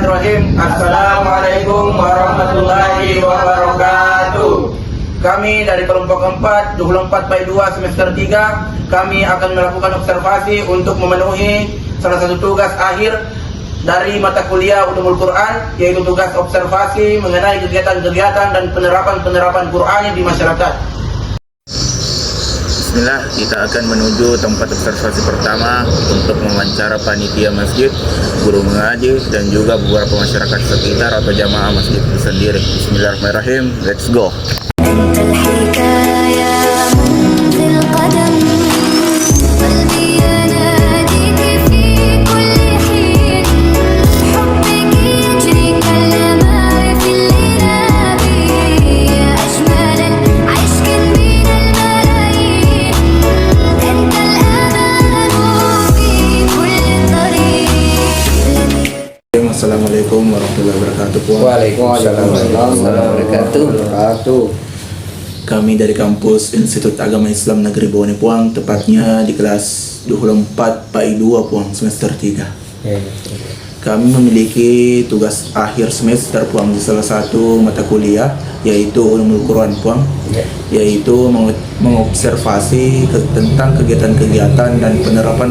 Bismillahirrahmanirrahim. Assalamualaikum warahmatullahi wabarakatuh. Kami dari kelompok 4, 24 PAI 2 semester 3, kami akan melakukan observasi untuk memenuhi salah satu tugas akhir dari mata kuliah Ulumul Quran, yaitu tugas observasi mengenai kegiatan-kegiatan dan penerapan Quran di masyarakat. Bismillah, kita akan menuju tempat observasi pertama untuk mewawancara panitia masjid, guru mengaji, dan juga beberapa masyarakat sekitar atau jamaah masjid itu sendiri. Bismillahirrahmanirrahim, let's go. Assalamualaikum warahmatullahi wabarakatuh. Waalaikumsalam warahmatullahi wabarakatuh. Kami dari kampus Institut Agama Islam Negeri Bone Puang, tepatnya di kelas 24 PAI 2 Puang semester 3. Kami memiliki tugas akhir semester Puang di salah satu mata kuliah, yaitu Ulumul Quran Puang, yaitu mengobservasi tentang kegiatan-kegiatan dan penerapan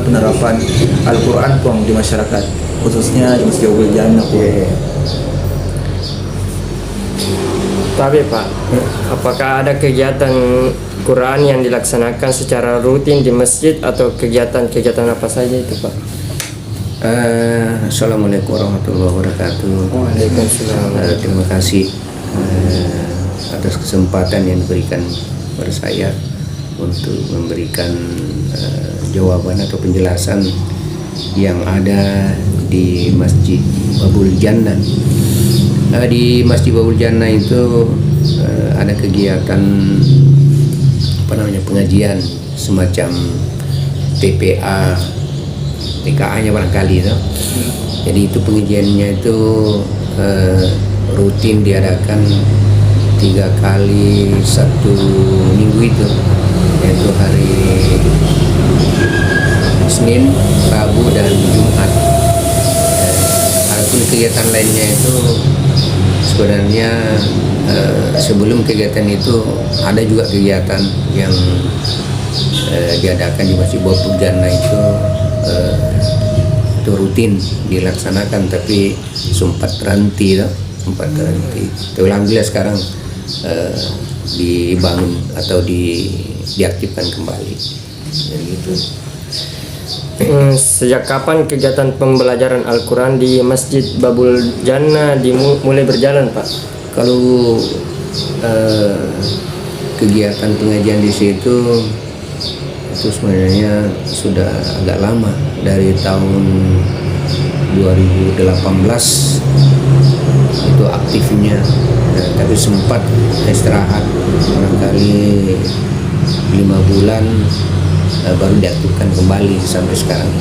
Al-Quran Puang di masyarakat, khususnya di Masjid Babul Jannah. Tapi Pak, apakah ada kegiatan Quran yang dilaksanakan secara rutin di masjid atau kegiatan-kegiatan apa saja itu Pak? Assalamualaikum warahmatullahi wabarakatuh. Waalaikumsalam. Terima kasih atas kesempatan yang diberikan kepada saya untuk memberikan jawaban atau penjelasan yang ada di Masjid Babul Jannah. Di Masjid Babul Jannah itu ada kegiatan pengajian semacam TPA, TKA-nya barangkali itu. Jadi itu pengajiannya itu rutin diadakan 3 kali 1 minggu itu, yaitu hari Senin, Rabu, dan Jumat. Adapun kegiatan lainnya itu sebenarnya sebelum kegiatan itu ada juga kegiatan yang diadakan di Masjid Babul Jannah itu rutin dilaksanakan, tapi sempat terhenti. Tapi alhamdulillah sekarang dibangun atau diaktifkan kembali. Jadi gitu. Sejak kapan kegiatan pembelajaran Al-Quran di Masjid Babul Jannah mulai berjalan Pak? Kalau kegiatan pengajian di situ itu sebenarnya sudah agak lama, dari tahun 2018 itu aktifnya, tapi sempat istirahat barangkali 5 bulan, baru diaktifkan kembali sampai sekarang.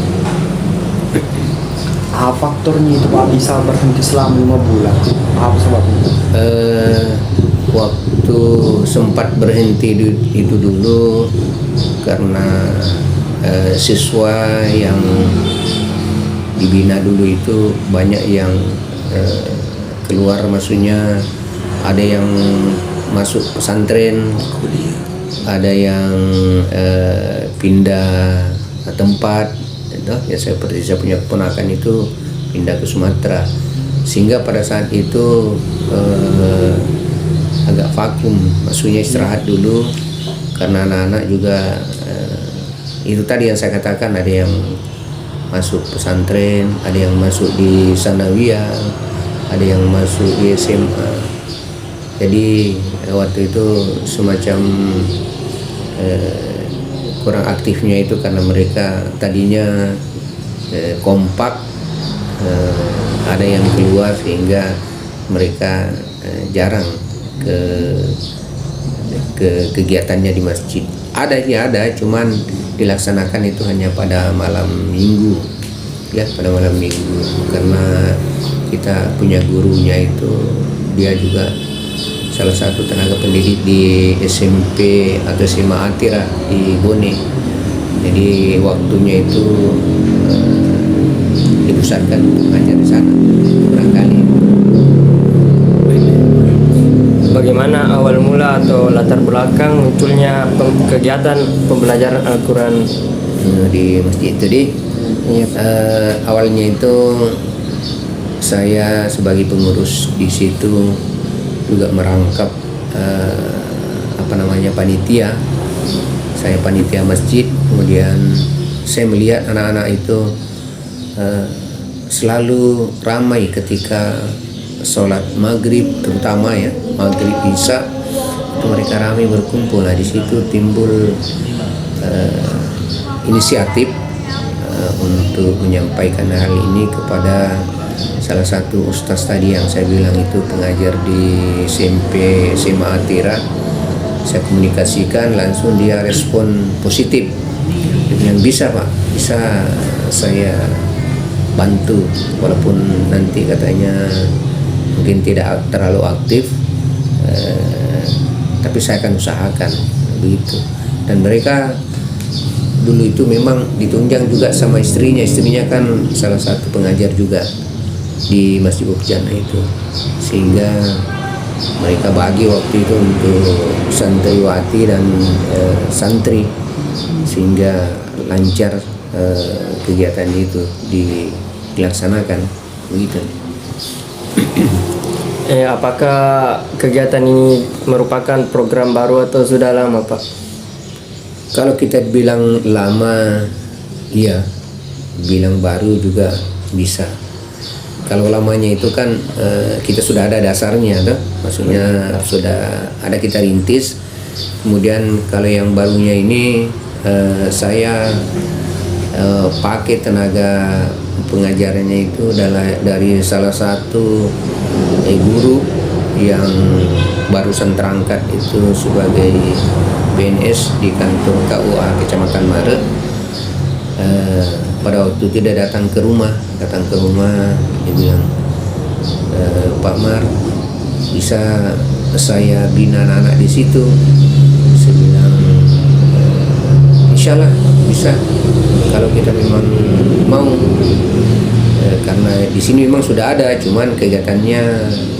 Apa faktornya itu Pak bisa berhenti selama 5 bulan? Apa sebabnya? Waktu sempat berhenti itu dulu karena siswa yang dibina dulu itu banyak yang keluar, maksudnya ada yang masuk pesantren, ada yang pindah tempat, ya seperti saya punya keponakan itu pindah ke Sumatera, sehingga pada saat itu agak vakum, maksudnya istirahat dulu karena anak-anak juga itu tadi yang saya katakan, ada yang masuk pesantren, ada yang masuk di sanawiyah, ada yang masuk di SMA. Jadi waktu itu semacam kurang aktifnya itu karena mereka tadinya kompak, ada yang keluar sehingga mereka jarang ke kegiatannya di masjid. Ada, cuman dilaksanakan itu hanya pada malam minggu, ya, pada malam minggu, karena kita punya gurunya itu dia juga salah satu tenaga pendidik di SMP atau SMA Atira di Bone. Jadi waktunya itu dipusatkan hanya di sana barangkali. mula atau latar belakang munculnya kegiatan pembelajaran Al-Quran di masjid itu di Iya. awalnya itu saya sebagai pengurus di situ juga merangkap panitia. Saya panitia masjid, kemudian saya melihat anak-anak itu selalu ramai ketika sholat maghrib, terutama ya maghrib isya itu mereka ramai berkumpul. Nah di situ timbul inisiatif untuk menyampaikan hal ini kepada salah satu ustaz tadi yang saya bilang itu pengajar di SMP SMA Atira. Saya komunikasikan, langsung dia respon positif. Dia bilang bisa Pak, bisa saya bantu, walaupun nanti katanya mungkin tidak terlalu aktif, tapi saya akan usahakan begitu. Dan mereka dulu itu memang ditunjang juga sama istrinya kan salah satu pengajar juga di Masjid Bukjana itu, sehingga mereka bagi waktu itu untuk santriwati dan santri, sehingga lancar kegiatan itu dilaksanakan begitu. Apakah kegiatan ini merupakan program baru atau sudah lama, Pak? Kalau kita bilang lama, iya, bilang baru juga bisa. Kalau lamanya itu kan kita sudah ada dasarnya, toh? Maksudnya sudah ada kita rintis. Kemudian kalau yang barunya ini saya pakai tenaga pengajarannya itu dari salah satu guru yang barusan terangkat itu sebagai BNS di kantor KUA Kecamatan Mare. Pada waktu itu dia datang ke rumah, dia bilang, Pak Mar, bisa saya bina anak-anak di situ? Saya bilang, insya Allah bisa, kalau kita memang mau. Karena di sini memang sudah ada, cuman kegiatannya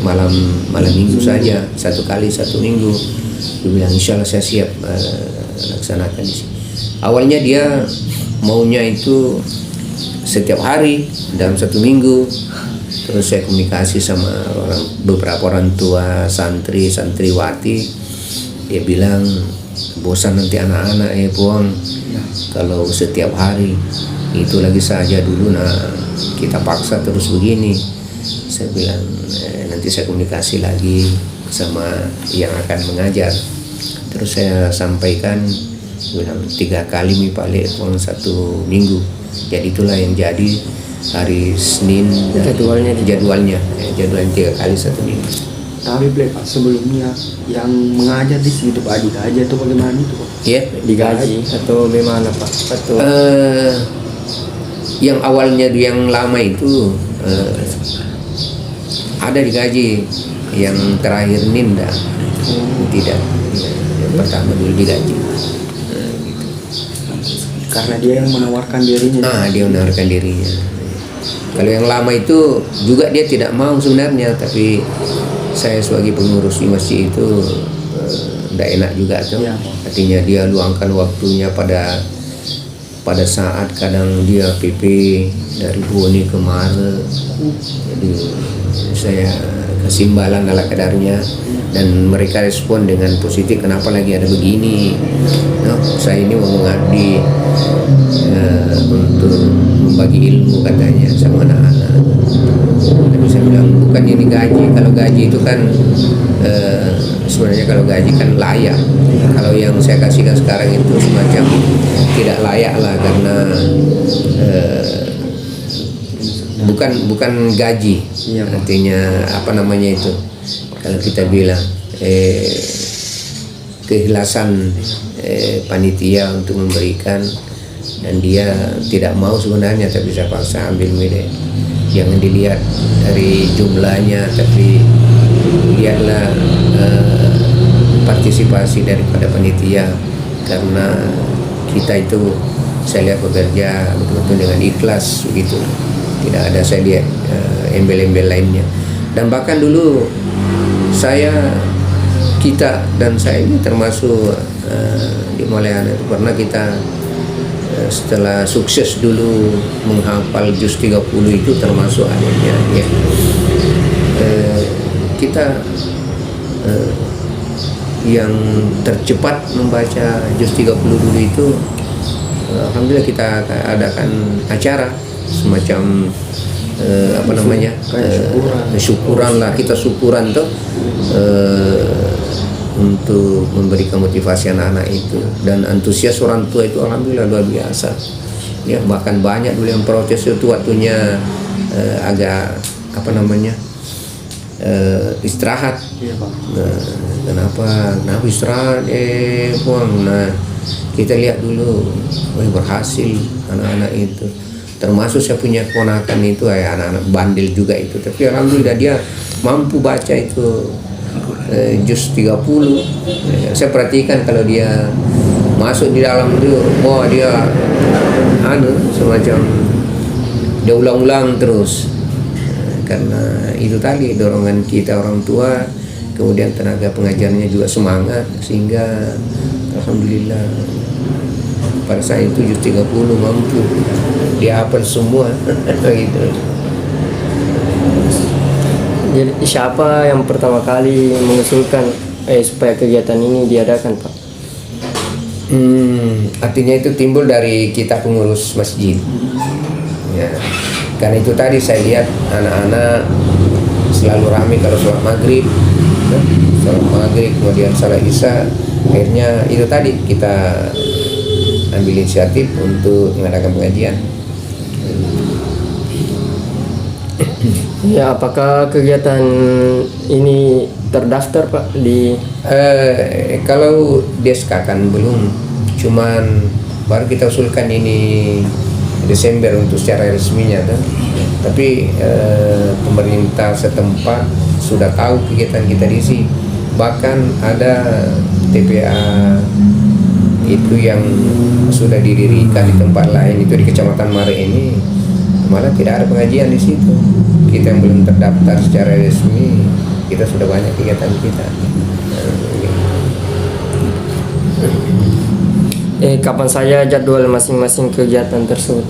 malam minggu saja, 1 kali 1 minggu. Dia bilang, insya Allah saya siap laksanakan di sini. Awalnya dia maunya itu setiap hari dalam 1 minggu. Terus saya komunikasi sama beberapa orang tua santriwati. Dia bilang, bosan nanti anak-anak buang kalau setiap hari. Itu lagi saja dulu, kita paksa terus begini. Saya bilang, nanti saya komunikasi lagi sama yang akan mengajar. Terus saya sampaikan, bilang 3 kali balik uang 1 minggu. Jadi itulah yang jadi hari Senin jadwalnya 3 kali 1 minggu. Tapi Pak, sebelumnya yang mengajar di situ Pak digaji atau bagaimana itu Pak? Ya, Digaji atau bagaimana, Pak? Atau yang awalnya yang lama itu ada digaji, yang terakhir Ninda tidak. Yang pertama dulu digaji. Karena dia yang menawarkan dirinya. Dia menawarkan dirinya. Kalau yang lama itu juga dia tidak mau sebenarnya, tapi saya sebagai pengurus di masjid itu tidak enak juga tuh. Ya. Artinya dia luangkan waktunya pada saat kadang dia PP dari Boni ke Mare. Jadi saya kasih imbalan ala kadarnya, dan mereka respon dengan positif. Kenapa lagi ada begini? Saya ini mau mengabdi untuk membagi ilmu katanya sama anak-anak. Tapi saya bilang bukan ini gaji. Kalau gaji itu kan sebenarnya kalau gaji kan layak. Kalau yang saya kasihkan sekarang itu semacam tidak layak lah, karena bukan gaji. Artinya apa namanya itu? Kalau kita bilang keikhlasan panitia untuk memberikan, dan dia tidak mau sebenarnya, tapi saya paksa ambil milih. Jangan dilihat dari jumlahnya, tapi lihatlah partisipasi daripada panitia, karena kita itu saya lihat bekerja betul-betul dengan ikhlas begitu. Tidak ada saya lihat embel-embel lainnya. Dan bahkan dulu kita dan saya ini termasuk di Malayana itu pernah kita setelah sukses dulu menghafal juz 30 itu termasuk adanya ya. Kita yang tercepat membaca juz 30 dulu itu alhamdulillah kita adakan acara semacam apa namanya syukuran lah, kita syukuran tuh untuk memberikan motivasi anak-anak itu, dan antusias orang tua itu alhamdulillah luar biasa ya. Bahkan banyak dulu yang protes itu waktunya agak apa namanya istirahat. Kenapa istirahat Puang? Nah kita lihat dulu, berhasil anak-anak itu, termasuk saya punya keponakan itu anak-anak bandel juga itu, tapi alhamdulillah dia mampu baca itu juz 30. Saya perhatikan kalau dia masuk di dalam itu, dia semacam dia ulang-ulang terus. Karena itu tadi dorongan kita orang tua, kemudian tenaga pengajarnya juga semangat, sehingga alhamdulillah pada saat itu juz 30 mampu dia hafal semua gitu. Jadi siapa yang pertama kali mengusulkan supaya kegiatan ini diadakan, Pak? Artinya itu timbul dari kita pengurus masjid ya. Karena itu tadi saya lihat anak-anak selalu ramai kalau sholat maghrib kemudian sholat isya. Akhirnya itu tadi kita ambil inisiatif untuk mengadakan pengajian. Ya, apakah kegiatan ini terdaftar, Pak, di kalau DSK kan belum, cuman baru kita usulkan ini Desember untuk secara resminya kan. Tapi pemerintah setempat sudah tahu kegiatan kita di sini. Bahkan ada TPA itu yang sudah didirikan di tempat lain, itu di Kecamatan Mare ini, malah tidak ada pengajian di situ. Kita yang belum terdaftar secara resmi, kita sudah banyak kegiatan kita. Kapan saja jadwal masing-masing kegiatan tersebut?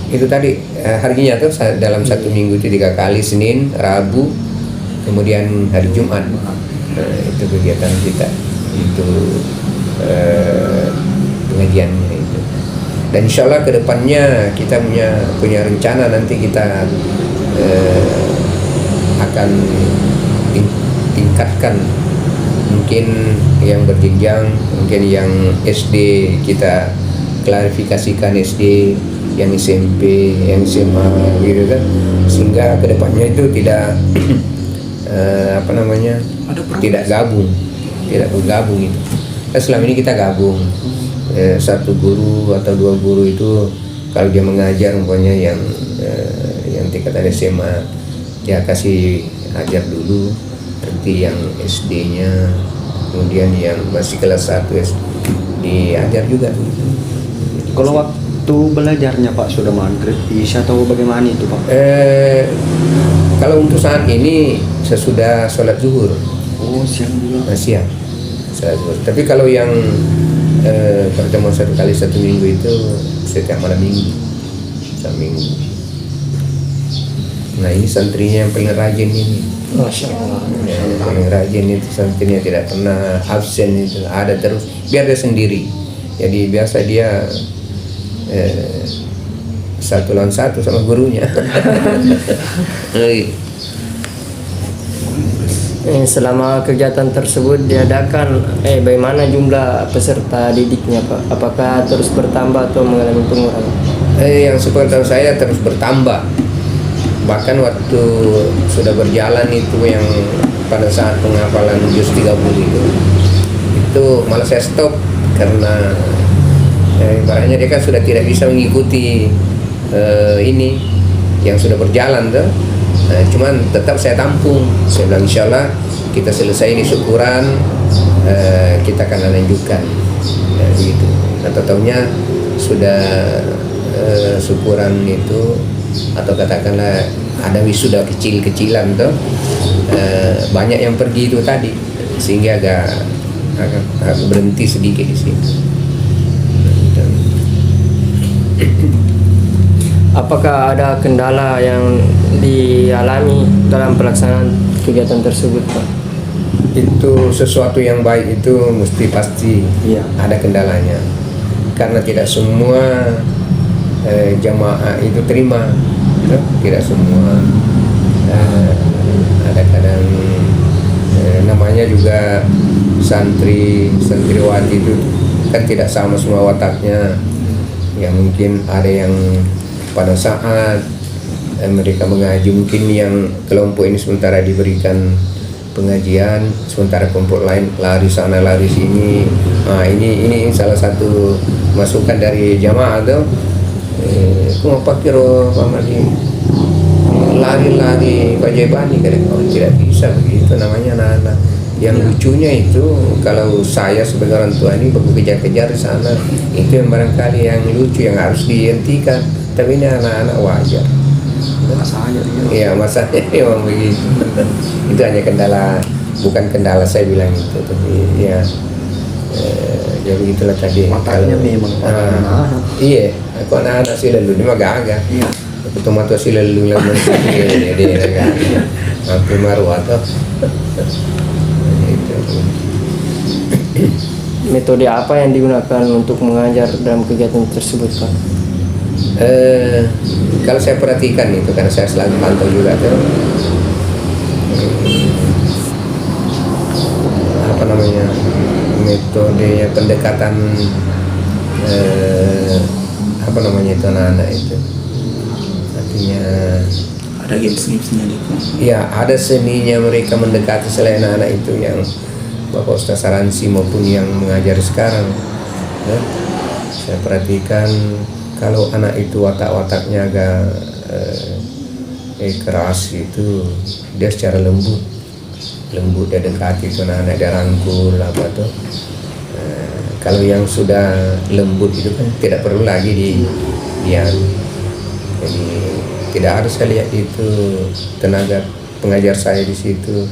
Itu tadi harinya tuh dalam satu minggu itu 3 kali, Senin, Rabu, kemudian hari Jumat. Itu kegiatan kita, itu pengajiannya itu. Dan insya Allah kedepannya kita punya rencana, nanti kita akan tingkatkan, mungkin yang berjenjang, mungkin yang SD kita klarifikasikan SD, yang SMP, yang SMA gitu kan, sehingga kedepannya itu tidak tidak bergabung itu. Selama ini kita gabung, satu guru atau 2 guru itu kalau dia mengajar umpamanya yang tingkatan SMA, dia kasih ajar dulu, nanti yang SD-nya, kemudian yang masih kelas 1 diajar juga. Kalau waktu belajarnya Pak sudah maghrib, isya atau bagaimana itu Pak? Kalau untuk saat ini sesudah sholat zuhur. Oh, siang juga. Siang sholat zuhur. Tapi kalau yang pertemuan 1 kali 1 minggu itu setiap malam minggu, setiap minggu. Nah ini santrinya yang paling rajin ini. Masya Allah. Yang paling rajin itu santrinya, tidak pernah absen, itu ada terus, biar dia sendiri. Jadi biasa dia 1 lawan 1 sama gurunya. Selama kegiatan tersebut diadakan, bagaimana jumlah peserta didiknya, Pak? Apakah terus bertambah atau mengalami pengurangan? Yang sepengetahuan saya terus bertambah. Bahkan waktu sudah berjalan itu, yang pada saat penghafalan juz 30 itu malah saya stop, karena ibaratnya dia kan sudah tidak bisa mengikuti ini yang sudah berjalan tuh. Cuman tetap saya tampung, saya bilang insya Allah kita selesai ini syukuran, kita akan lanjutkan gitu. Nah tahunya sudah syukuran itu, atau katakanlah ada wisuda kecil-kecilan tuh, banyak yang pergi itu tadi, sehingga agak berhenti sedikit di sini. Apakah ada kendala yang dialami dalam pelaksanaan kegiatan tersebut, Pak? Itu sesuatu yang baik itu mesti pasti Iya. ada kendalanya, karena tidak semua jamaah itu terima, tidak semua. Ada kadang namanya juga santriwati itu kan tidak sama semua wataknya. Ya mungkin ada yang pada saat mereka mengaji, mungkin yang kelompok ini sementara diberikan pengajian, sementara kelompok lain lari sana lari sini. Ini salah satu masukan dari jamaah tuh. Kau pakai lari-lari pajebani kadang tidak bisa begitu, namanya anak-anak. Yang lucunya itu kalau saya sebagai orang tua ini baru kejar-kejar di sana, itu yang barangkali yang lucu yang harus dihentikan. Tapi ini anak-anak wajar. Masanya Iya, masanya memang begitu. Itu hanya kendala, bukan kendala saya bilang itu, tapi ya ya begitulah tadi. Wataknya memang watak anak-anak. Iya, aku anak-anak sih lalu ini mah gagah. Iya. Aku tomato sih lalu dia aku maru atau itu. Metode apa yang digunakan untuk mengajar dalam kegiatan tersebut, Pak? Kalau saya perhatikan itu, karena saya selalu pantau juga tuh, apa namanya, metode pendekatan apa namanya itu anak-anak itu, artinya Ada games-gamesnya di kelas. ya ada seninya mereka mendekati selain anak-anak itu yang Bapak Ustaz Saransi maupun yang mengajar sekarang. Ya, saya perhatikan kalau anak itu watak-wataknya agak keras itu, dia secara lembut dia dekati itu anak-anak, dia rangkul apa tuh. Kalau yang sudah lembut itu kan tidak perlu lagi jadi tidak harus saya lihat itu tenaga pengajar saya di situ,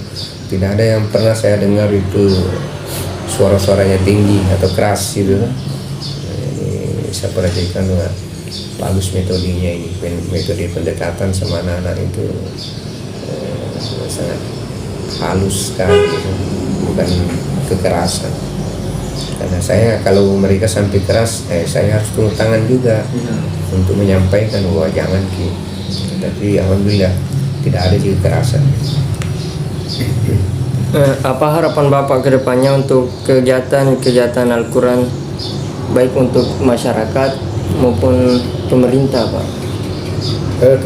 tidak ada yang pernah saya dengar itu suara-suaranya tinggi atau keras gitu. Saya perhatikan bagus metodenya ini, metode pendekatan sama anak-anak itu sangat halus sekali, bukan kekerasan. Karena saya kalau mereka sampai keras, saya harus turun tangan juga untuk menyampaikan bahwa jangan tapi alhamdulillah tidak ada juga kekerasan. Apa harapan Bapak ke depannya untuk kegiatan Al-Quran, baik untuk masyarakat maupun pemerintah, Pak?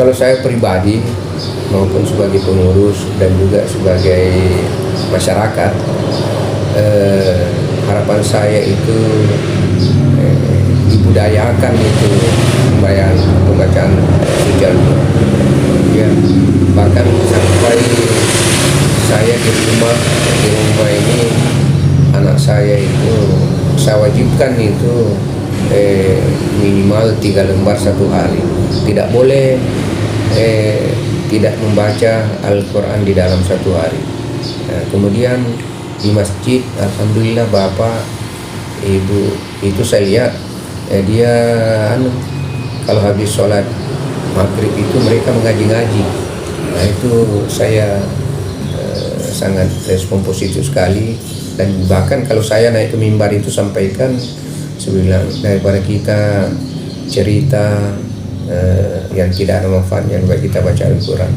Kalau saya pribadi maupun sebagai pengurus dan juga sebagai masyarakat, harapan saya itu dibudayakan itu pembacaan suci ya, bahkan sampai saya di rumah ini anak saya itu saya wajibkan itu minimal 3 lembar satu hari, tidak boleh tidak membaca Al-Quran di dalam satu hari. Kemudian di masjid, alhamdulillah Bapak Ibu itu saya lihat dia kalau habis sholat maghrib itu mereka mengaji-ngaji. Nah itu saya sangat respon positif sekali, dan bahkan kalau saya naik ke mimbar itu sampaikan, saya bilang daripada kita cerita yang tidak ada manfaatnya, lebih kita baca Al-Quran.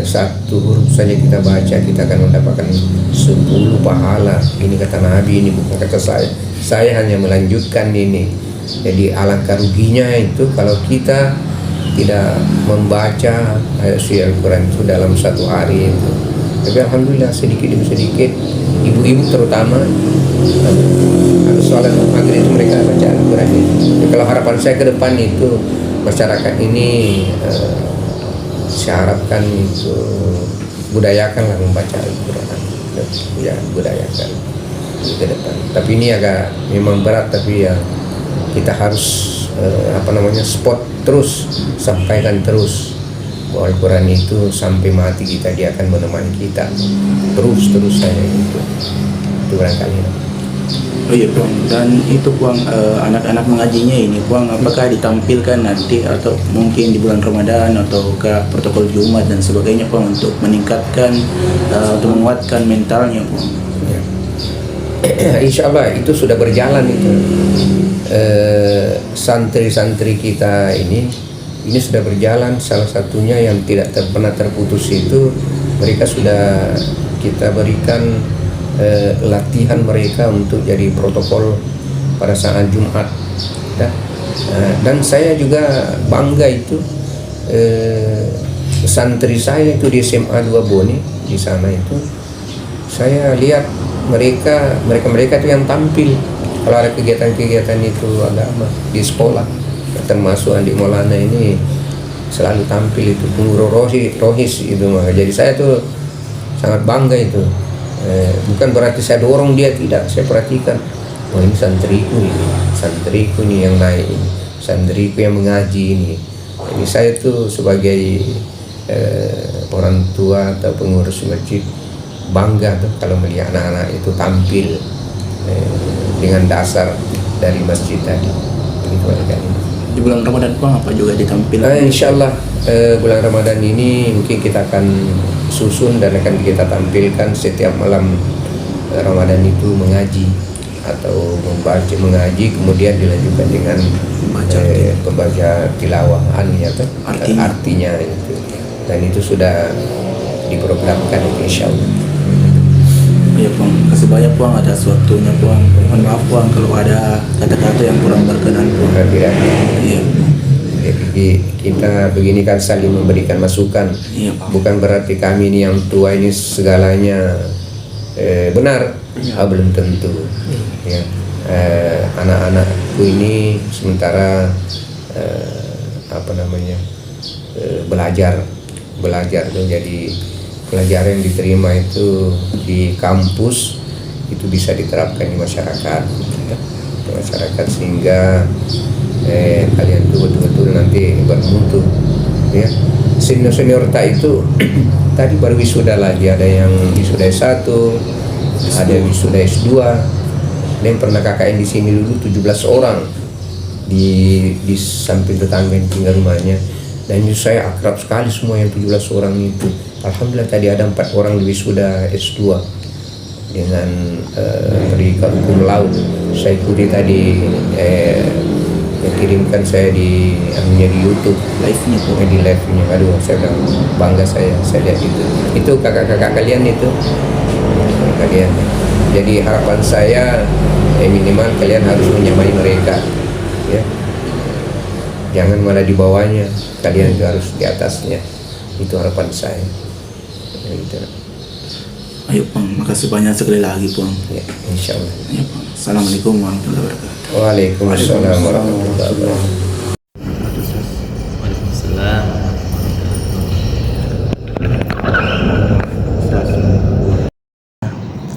Satu huruf saja kita baca, kita akan mendapatkan 10 pahala. Ini kata Nabi, ini bukan kata saya. Saya hanya melanjutkan ini. Jadi alangkah ruginya itu kalau kita tidak membaca ayat suci Al-Quran itu dalam satu hari itu. Tapi alhamdulillah sedikit demi sedikit, ibu-ibu terutama habis sholat maghrib itu mereka baca Al-Quran itu. Jadi kalau harapan saya ke depan itu masyarakat ini saya harapkan itu budayakanlah membaca Al-Quran, ya budayakan ke depan. Tapi ini agak memang berat, tapi ya kita harus spot terus, sampaikan terus. bahwa Al-Quran itu sampai mati kita dia akan menemani kita terus saya itu barangkali. Oh iya Puang, dan itu Puang anak-anak mengajinya ini Puang apakah ditampilkan nanti atau mungkin di bulan Ramadan ataukah protokol Jumat dan sebagainya Puang untuk meningkatkan untuk menguatkan mentalnya Puang? Insya Allah itu sudah berjalan itu. Santri-santri kita ini sudah berjalan. Salah satunya yang tidak pernah terputus itu mereka sudah kita berikan latihan mereka untuk jadi protokol pada saat Jumat. Dan saya juga bangga itu santri saya itu di SMA 2 Bone di sana itu saya lihat mereka itu yang tampil kalau ada kegiatan-kegiatan itu agama di sekolah, termasuk Andi Maulana ini selalu tampil itu pengurus rohis itu maka jadi saya tuh sangat bangga itu. Bukan berarti saya dorong dia, tidak, saya perhatikan oh ini santriku nih yang naik ini, santriku yang mengaji ini. Jadi saya tuh sebagai orang tua atau pengurus masjid bangga tuh kalau melihat anak-anak itu tampil dengan dasar dari masjid tadi. Begitu aja. Di bulan Ramadan Puang apa juga ditampilkan? Insya Allah bulan Ramadan ini mungkin kita akan susun dan akan kita tampilkan setiap malam Ramadan itu mengaji atau mengaji kemudian dilanjutkan dengan pembaca tilawah artinya itu, dan itu sudah diprogramkan insya Allah. Ya Puang, kasih banyak Puang atas waktunya Puang. Mohon maaf Puang kalau ada kata-kata yang kurang berkenan Puang. Tidak. Iya. Jadi kita begini kan saling memberikan masukan. Iya, Pak. Bukan berarti kami ini yang tua ini segalanya benar. Belum tentu. Ya. Anak-anakku ini sementara belajar tuh, jadi pelajaran yang diterima itu di kampus itu bisa diterapkan di masyarakat, sehingga kalian tuh betul-betul nanti bermutu ya. Seniorita itu tadi baru wisuda lagi, ada yang wisuda S1, ada yang wisuda S2. Dan pernah KKN di sini dulu 17 orang di samping tetangga yang tinggal rumahnya, dan saya akrab sekali semua yang 17 orang itu. Alhamdulillah tadi ada 4 orang di wisuda S2 dengan pendidikan hukum laut. Saya ikuti tadi kirimkan saya di YouTube live-nya. Aduh, saya bilang bangga saya lihat itu kakak-kakak kalian itu kalian. Jadi harapan saya minimal kalian harus menyamai mereka ya, jangan malah di bawahnya, kalian juga harus di atasnya. Itu harapan saya gitu. Ayo Puang, makasih banyak sekali lagi Puang. Ya, insya Allah. Ya, Puang. Assalamualaikum warahmatullahi wabarakatuh. Waalaikumsalam warahmatullahi wabarakatuh. Waalaikumsalam.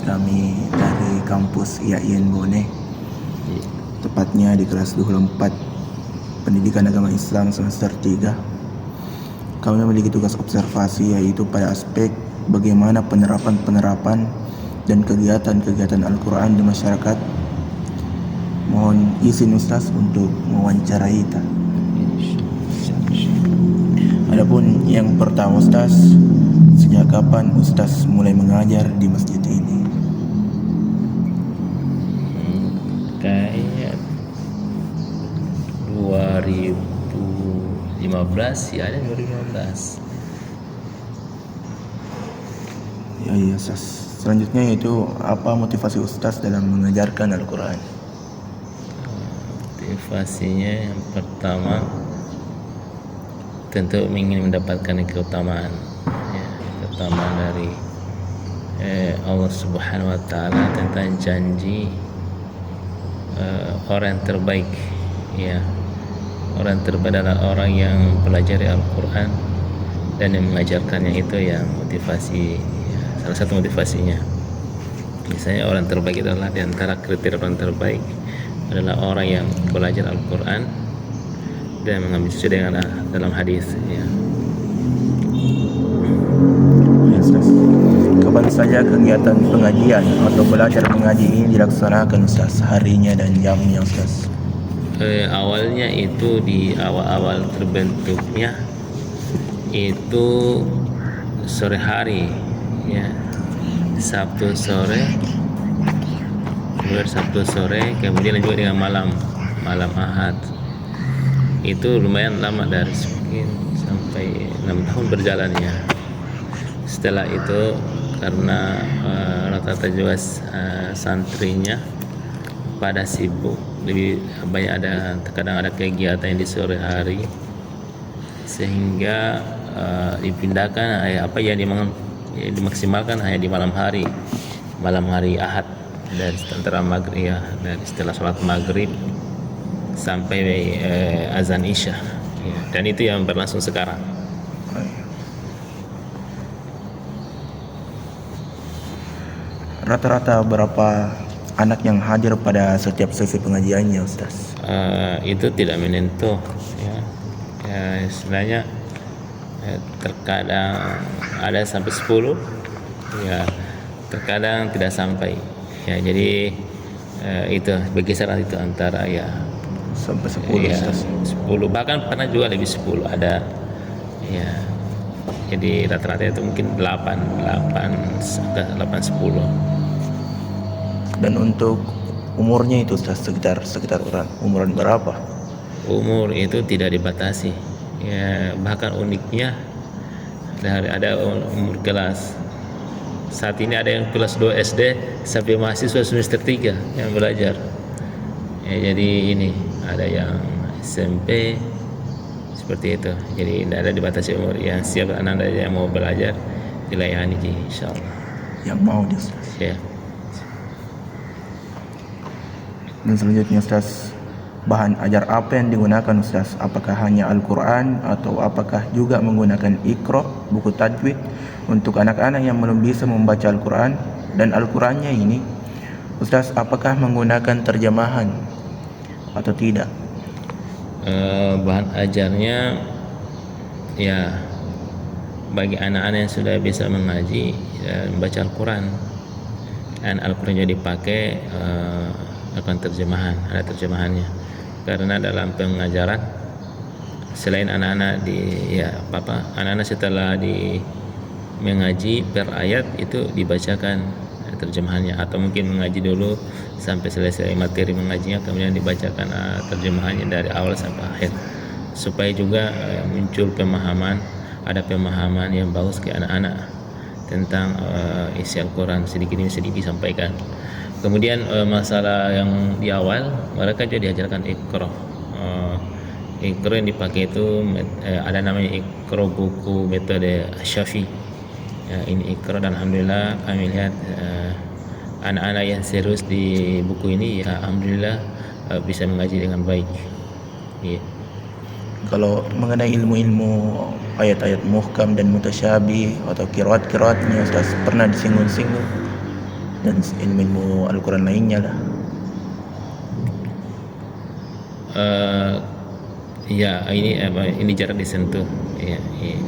Kami dari kampus IAIN Bone, tepatnya di kelas 24 Pendidikan Agama Islam semester 3. Kami memiliki tugas observasi yaitu pada aspek bagaimana penerapan dan kegiatan-kegiatan Al-Quran di masyarakat. Mohon izin Ustaz untuk mewawancarai kita. Adapun yang pertama Ustaz, sejak kapan Ustaz mulai mengajar di masjid ini? Kayaknya 2015 ya, ada 2015. Ya iya Ustaz. Selanjutnya yaitu apa motivasi Ustaz dalam mengajarkan Al-Quran? Motivasinya yang pertama tentu ingin mendapatkan keutamaan ya, keutamaan dari Allah Subhanahu wa taala tentang janji orang terbaik ya. Orang terbaik adalah orang yang pelajari Al-Quran dan yang mengajarkannya, itu yang motivasi ya, salah satu motivasinya. Misalnya orang terbaik itu adalah, di antara kriteria orang terbaik adalah orang yang belajar Al-Quran dan mengambil sesuai dengan dalam hadis ya. Kapan saja kegiatan pengajian atau belajar mengaji ini dilaksanakan Ustaz? Harinya dan jamnya Ustaz? Awalnya itu di awal-awal terbentuknya itu sore hari, ya, Sabtu sore, kemudian juga dengan malam Ahad. Itu lumayan lama, dari mungkin sampai 6 tahun berjalannya. Setelah itu karena rata-rata juga santrinya pada sibuk, lebih banyak terkadang ada kegiatan yang di sore hari, sehingga dipindahkan apa yang dimaksimalkan hanya di malam hari Ahad, dari antara maghrib, ya, dari setelah sholat maghrib sampai azan isya, ya, dan itu yang berlangsung sekarang. Rata-rata berapa anak yang hadir pada setiap sesi pengajiannya Ustaz? Itu tidak menentu, ya, istilahnya terkadang ada sampai 10, ya, terkadang tidak sampai, ya, jadi itu berkisar itu antara, ya, Sampai 10 ya, Ustaz. 10, bahkan pernah juga lebih 10 ada, ya. Jadi rata-rata itu mungkin 8 sampai 10. Dan untuk umurnya itu Ustaz, sekitar umuran berapa? Umur itu tidak dibatasi, ya, bahkan uniknya ada umur kelas. Saat ini ada yang kelas 2 SD sampai mahasiswa semester 3 yang belajar, ya, jadi ini ada yang SMP seperti itu. Jadi tidak ada dibatasi umur, yang siap anak-anak yang mau belajar dilayani, insyaallah. Yang mau dia Ustaz. Ya. Dan selanjutnya Ustaz, bahan ajar apa yang digunakan Ustaz? Apakah hanya Al-Quran atau apakah juga menggunakan Iqra, buku tajwid untuk anak-anak yang belum bisa membaca Al-Quran? Dan Al-Qurannya ini Ustaz, apakah menggunakan terjemahan atau tidak? Bahan ajarnya, ya, bagi anak-anak yang sudah bisa mengaji membaca Al-Quran, dan Al-Quran juga dipakai akan terjemahan, ada terjemahannya, karena dalam pengajaran selain anak-anak anak-anak setelah mengaji per ayat itu dibacakan terjemahannya, atau mungkin mengaji dulu sampai selesai materi mengajinya, kemudian dibacakan terjemahannya dari awal sampai akhir, supaya juga muncul ada pemahaman yang bagus ke anak-anak tentang isi Al-Quran, sedikit demi sedikit disampaikan. Kemudian masalah yang di awal, mereka juga diajarkan Iqra. Iqra yang dipakai itu ada namanya Iqra buku metode Syafi. Ya, ini Iqra, dan alhamdulillah kami lihat anak-anak yang serius di buku ini, ya, alhamdulillah bisa mengaji dengan baik. Ya. Kalau mengenai ilmu-ilmu ayat-ayat muhkam dan mutasyabih atau qiraat-qiraatnya Ustaz, pernah disinggung-singgung? Dan ilmu Al-Quran lainnya lah. Ya, ini jarang disentuh, ya, ya.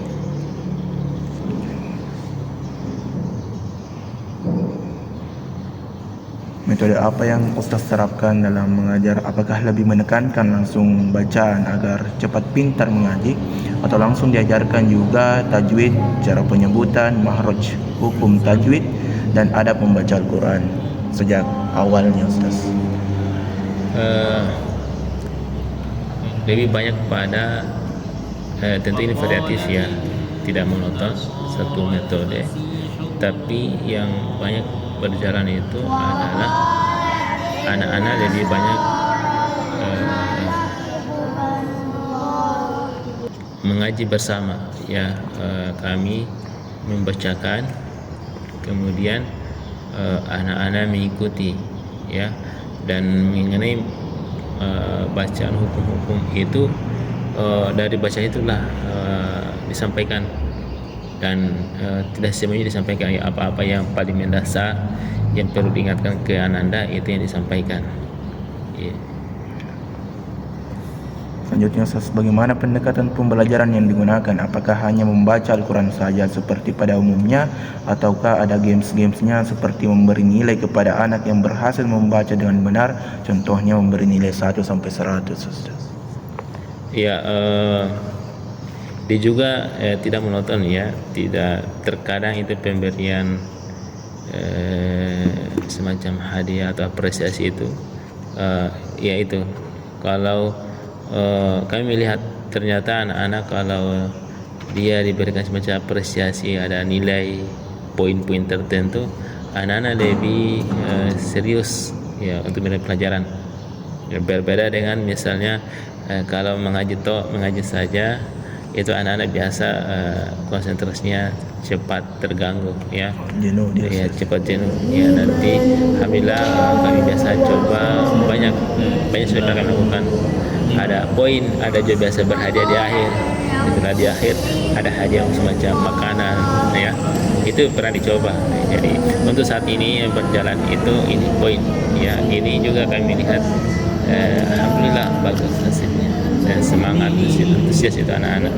Metode apa yang Ustaz terapkan dalam mengajar? Apakah lebih menekankan langsung bacaan agar cepat pintar mengaji, atau langsung diajarkan juga tajwid, cara penyebutan, mahraj, hukum tajwid, dan adab membaca Al-Quran sejak awalnya Ustaz? Lebih banyak pada tentu ini variatif, ya, tidak monoton satu metode, tapi yang banyak berjalan itu adalah anak-anak lebih banyak mengaji bersama, ya, kami membacakan, kemudian anak-anak mengikuti, ya, dan mengenai bacaan hukum-hukum itu dari bacaan itulah disampaikan, dan tidak semuanya disampaikan, ya, apa-apa yang paling mendasar yang perlu diingatkan ke anak-anak itu yang disampaikan, ya. Selanjutnya Ustaz, bagaimana pendekatan pembelajaran yang digunakan? Apakah hanya membaca Al-Quran saja seperti pada umumnya, ataukah ada games-gamesnya seperti memberi nilai kepada anak yang berhasil membaca dengan benar, contohnya memberi nilai 1 sampai 100 Ustaz? Ya, dia juga tidak monoton ya, tidak terkadang itu pemberian semacam hadiah atau apresiasi itu, ya itu kalau kami melihat ternyata anak-anak kalau dia diberikan semacam apresiasi, ada nilai poin-poin tertentu, anak-anak lebih serius ya untuk menilai pelajaran. Ya, berbeda dengan misalnya kalau mengaji saja, itu anak-anak biasa konsentrasinya cepat terganggu ya, Jenuh dia. ya cepat jenuh ya. Nanti alhamdulillah kami biasa coba banyak sudah kami lakukan. Ada poin, ada juga biasa berhadiah di akhir. Setelah di akhir ada hadiah semacam makanan ya, itu pernah dicoba. Jadi untuk saat ini yang berjalan itu ini poin ya, ini juga kami lihat alhamdulillah bagus hasilnya dan semangat antusias itu anak-anak.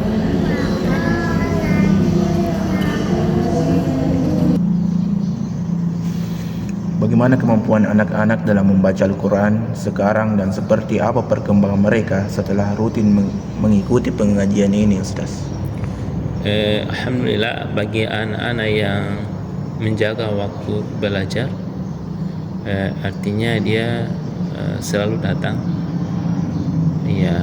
Bagaimana kemampuan anak-anak dalam membaca Al-Quran sekarang dan seperti apa perkembangan mereka setelah rutin mengikuti pengajian ini Ustaz? Alhamdulillah bagi anak-anak yang menjaga waktu belajar, artinya dia selalu datang ya,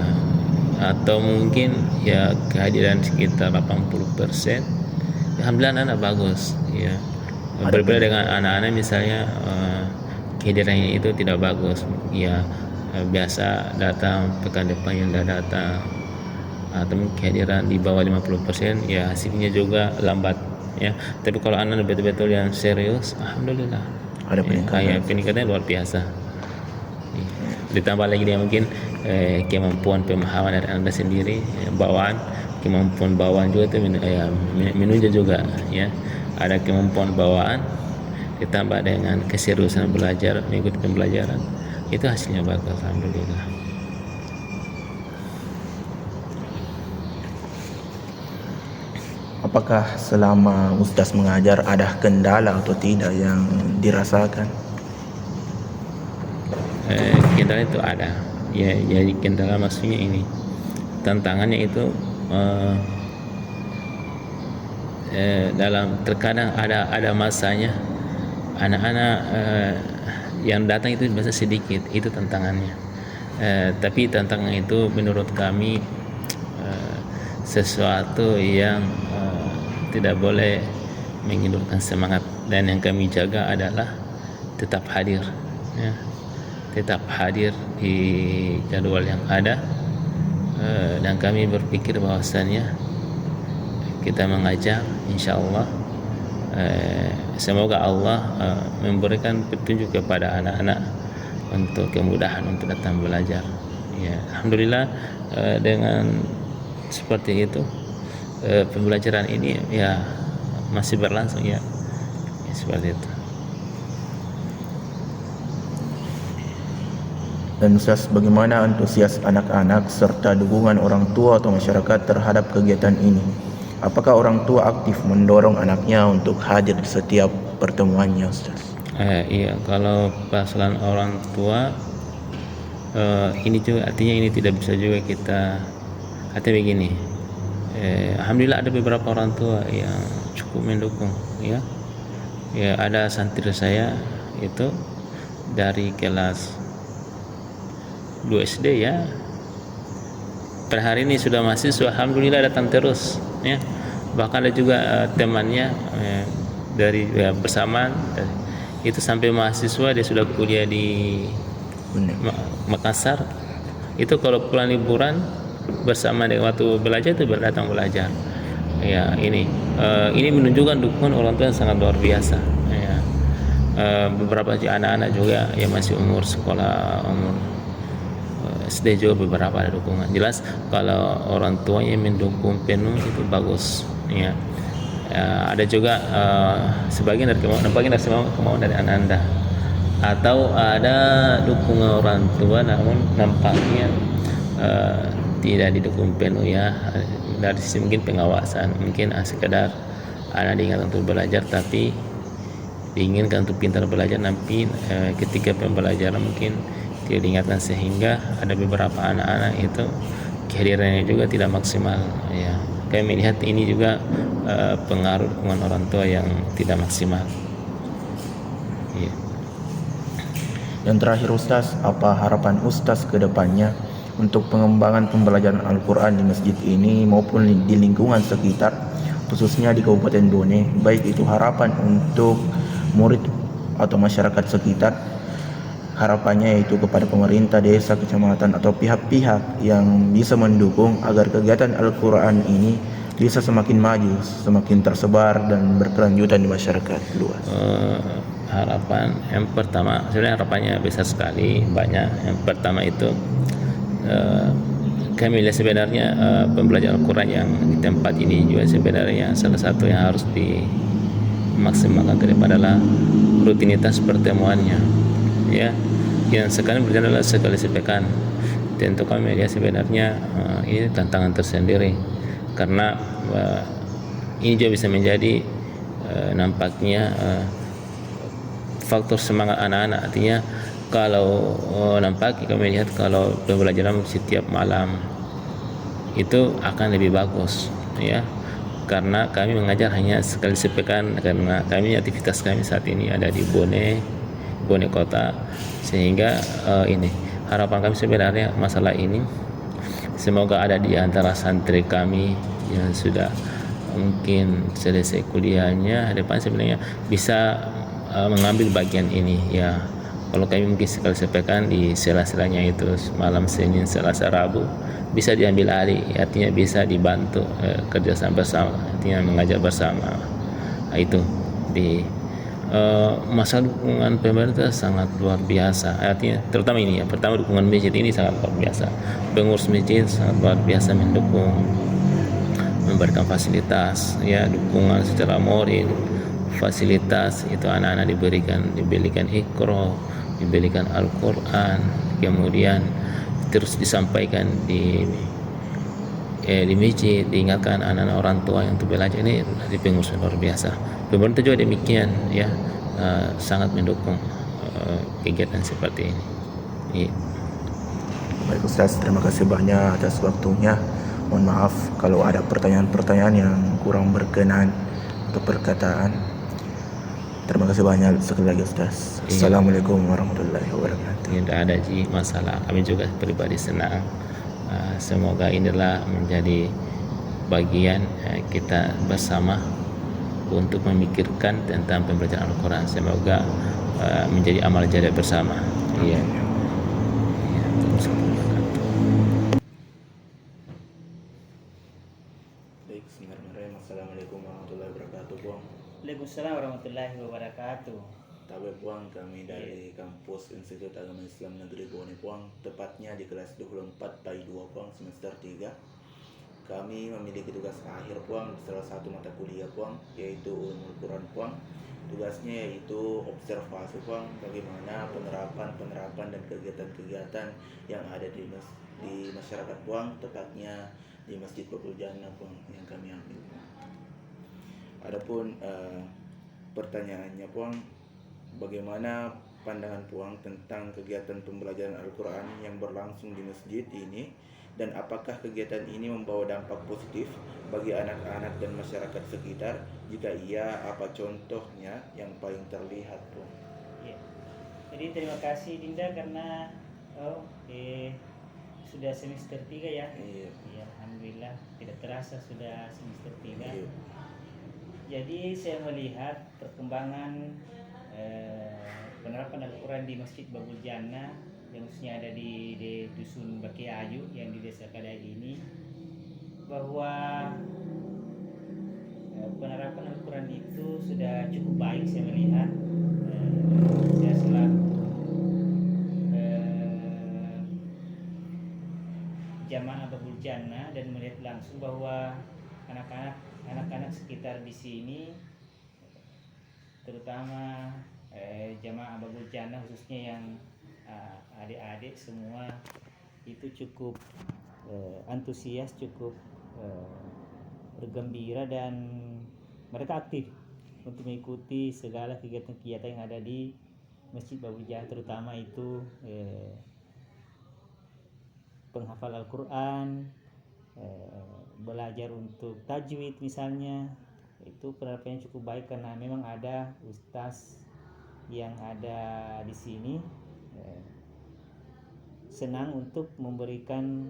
atau mungkin ya kehadiran sekitar 80%. Alhamdulillah anak bagus ya. Berbeda dengan anak-anak misalnya kehadirannya itu tidak bagus ya, biasa datang pekan depan yang tidak datang, atau kehadiran di bawah 50% ya hasilnya juga lambat ya. Tapi kalau anak betul-betul yang serius, alhamdulillah Ada peningkatan. ya, peningkatannya luar biasa. Ditambah lagi dia mungkin kemampuan pemahaman dari anda sendiri, kemampuan bawaan juga itu menunjuk juga ya, ada kemampuan bawaan ditambah dengan keseriusan belajar, mengikuti pembelajaran, itu hasilnya bagus alhamdulillah. Apakah selama Ustaz mengajar ada kendala atau tidak yang dirasakan? Kendala itu ada ya, jadi kendala maksudnya ini tantangannya itu dalam terkadang ada masanya anak-anak yang datang itu biasa sedikit, itu tantangannya. Tapi tantangan itu menurut kami sesuatu yang tidak boleh menghidupkan semangat, dan yang kami jaga adalah tetap hadir ya, tetap hadir di jadwal yang ada, dan kami berpikir bahwasannya kita mengajar insyaallah semoga Allah memberikan petunjuk kepada anak-anak untuk kemudahan untuk datang belajar ya. Alhamdulillah dengan seperti itu pembelajaran ini ya masih berlangsung ya, seperti itu. Dan Ustaz, bagaimana antusias anak-anak serta dukungan orang tua atau masyarakat terhadap kegiatan ini? Apakah orang tua aktif mendorong anaknya untuk hadir di setiap pertemuannya Ustaz? Iya, kalau pasangan orang tua ini juga artinya ini tidak bisa juga kita artinya begini. Alhamdulillah ada beberapa orang tua yang cukup mendukung ya. Ya, ada santri saya itu dari kelas 2 SD ya, per hari ini sudah mahasiswa, alhamdulillah datang terus ya. Bahkan ada juga temannya dari bersamaan itu sampai mahasiswa, dia sudah kuliah di Makassar. Itu kalau pulang liburan bersama dengan waktu belajar itu datang belajar ya. Ini menunjukkan dukungan orang tua yang sangat luar biasa ya. Beberapa anak-anak juga yang masih umur sekolah, umur SD juga beberapa ada dukungan. Jelas kalau orang tuanya mendukung penuh itu bagus ya. Ada juga sebagian dari kemauan dari anak-anda, atau ada dukungan orang tua namun nampaknya tidak didukung penuh ya. Dari sisi mungkin pengawasan, mungkin sekedar anak diingatkan untuk belajar, tapi diinginkan untuk pintar belajar, tapi ketika pembelajaran mungkin tidak diingatkan, sehingga ada beberapa anak-anak itu kehadirannya juga tidak maksimal ya. Kami melihat ini juga pengaruh dukungan orang tua yang tidak maksimal ya. Yang terakhir Ustaz, apa harapan Ustaz ke depannya untuk pengembangan pembelajaran Al-Quran di masjid ini maupun di lingkungan sekitar, khususnya di Kabupaten Bone, baik itu harapan untuk murid atau masyarakat sekitar, harapannya yaitu kepada pemerintah desa, kecamatan atau pihak-pihak yang bisa mendukung agar kegiatan Al-Quran ini bisa semakin maju, semakin tersebar dan berkelanjutan di masyarakat luas. Harapan yang pertama, sebenarnya harapannya besar sekali, banyak. Yang pertama itu kami lihat sebenarnya pembelajaran Al-Quran yang di tempat ini juga sebenarnya salah satu yang harus dimaksimalkan daripada rutinitas pertemuannya ya. Yang sekarang berjalan adalah sekali sepekan. Tentu kami lihat sebenarnya ini tantangan tersendiri, karena ini juga bisa menjadi nampaknya faktor semangat anak-anak. Artinya kalau nampak kami lihat kalau pembelajaran setiap malam itu akan lebih bagus ya, karena kami mengajar hanya sekali sepekan, karena aktivitas kami saat ini ada di Bone kota, sehingga ini harapan kami sebenarnya masalah ini semoga ada di antara santri kami yang sudah mungkin selesai kuliahnya depan sebenarnya bisa mengambil bagian ini ya. Kalau kami mungkin sekali sepekan di sela-selanya itu malam Senin, Selasa, Rabu bisa diambil alih, artinya bisa dibantu kerjasama bersama, artinya mengajar bersama. Itu di masa dukungan pemerintah sangat luar biasa, artinya terutama ini ya, pertama dukungan masjid ini sangat luar biasa, pengurus masjid sangat luar biasa mendukung, memberikan fasilitas ya, dukungan secara moral, fasilitas itu anak-anak diberikan Iqra, diberikan Al-Quran, kemudian terus disampaikan di masjid, diingatkan anak-anak orang tua yang untuk belajar. Ini dari pengurus luar biasa. Pemerintah juga demikian ya, sangat mendukung kegiatan seperti ini. Iya. Baik Ustaz, terima kasih banyak atas waktunya. Mohon maaf kalau ada pertanyaan-pertanyaan yang kurang berkenan atau perkataan. Terima kasih banyak sekali lagi Ustaz. Iya. Assalamualaikum warahmatullahi wabarakatuh. Tidak ada masalah, kami juga pribadi senang. Semoga inilah menjadi bagian kita bersama untuk memikirkan tentang pembelajaran Al-Quran. Semoga menjadi amal jariah bersama. Iya. Baik, bismillahirrahmanirrahim. Assalamualaikum warahmatullahi wabarakatuh, Buang. Waalaikumsalam warahmatullahi wabarakatuh. Tabe Buang, kami dari kampus Institut Agama Islam Negeri Bone Buang, tepatnya di kelas 24 PAI 2 Buang, semester 3. Kami memiliki tugas akhir Buang di salah satu mata kuliah Buang, yaitu Ulumul Quran Buang. Tugasnya yaitu observasi Buang, bagaimana penerapan dan kegiatan-kegiatan yang ada di masyarakat Buang, tepatnya di Masjid Babul Jannah Buang yang kami ambil. Adapun pertanyaannya Puang, bagaimana pandangan Puang tentang kegiatan pembelajaran Al-Quran yang berlangsung di masjid ini, dan apakah kegiatan ini membawa dampak positif bagi anak-anak dan masyarakat sekitar? Jika iya, apa contohnya yang paling terlihat Puang? Ya. Jadi terima kasih Dinda karena sudah semester 3 ya. Iya. Ya, alhamdulillah tidak terasa sudah semester 3. Iya. Jadi saya melihat perkembangan penerapan Al-Quran di Masjid Babul Jannah yang khususnya ada di Dusun Baki Ayu yang di Desa Kadai ini, bahwa penerapan Al-Quran itu sudah cukup baik saya melihat. Saya selaku jamaah Babul Jannah dan melihat langsung bahwa anak-anak sekitar di sini, terutama jamaah Babul Jannah khususnya yang adik-adik semua itu cukup antusias, cukup bergembira, dan mereka aktif untuk mengikuti segala kegiatan-kegiatan yang ada di Masjid Babul Jannah, terutama itu penghafal Al-Quran, belajar untuk tajwid misalnya. Itu penerapannya cukup baik karena memang ada ustaz yang ada di sini senang untuk memberikan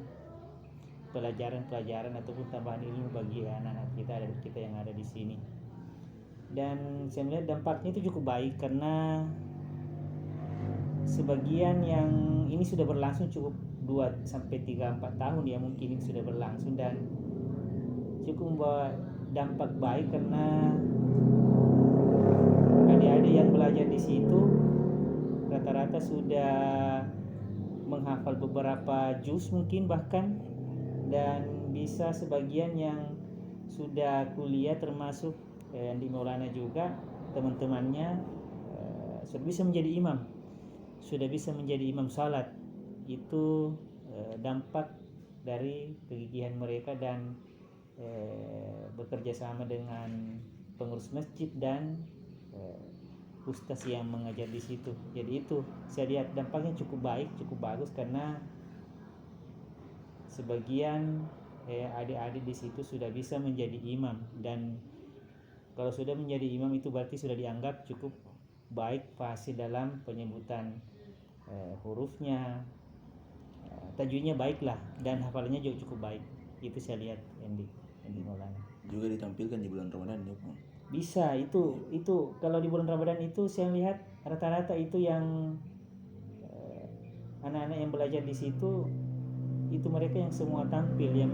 pelajaran-pelajaran ataupun tambahan ilmu bagi anak-anak kita yang ada di sini. Dan saya melihat dampaknya itu cukup baik karena sebagian yang ini sudah berlangsung cukup 2-3-4 tahun ya, mungkin ini sudah berlangsung, dan cukup membawa dampak baik karena adik-adik yang belajar di situ rata-rata sudah menghafal beberapa juz mungkin bahkan, dan bisa sebagian yang sudah kuliah termasuk di Maulana juga teman-temannya sudah bisa menjadi imam salat. Itu dampak dari kegigihan mereka dan bekerja sama dengan pengurus masjid dan ustaz yang mengajar di situ. Jadi itu saya lihat dampaknya cukup baik, cukup bagus karena sebagian adik-adik di situ sudah bisa menjadi imam, dan kalau sudah menjadi imam itu berarti sudah dianggap cukup baik fasih dalam penyebutan hurufnya, tajwidnya baiklah, dan hafalannya juga cukup baik. Itu saya lihat yang di Maulana. Juga ditampilkan di bulan Ramadan ya Bang. Bisa itu kalau di bulan Ramadan itu saya lihat rata-rata itu yang anak-anak yang belajar di situ itu mereka yang semua tampil, yang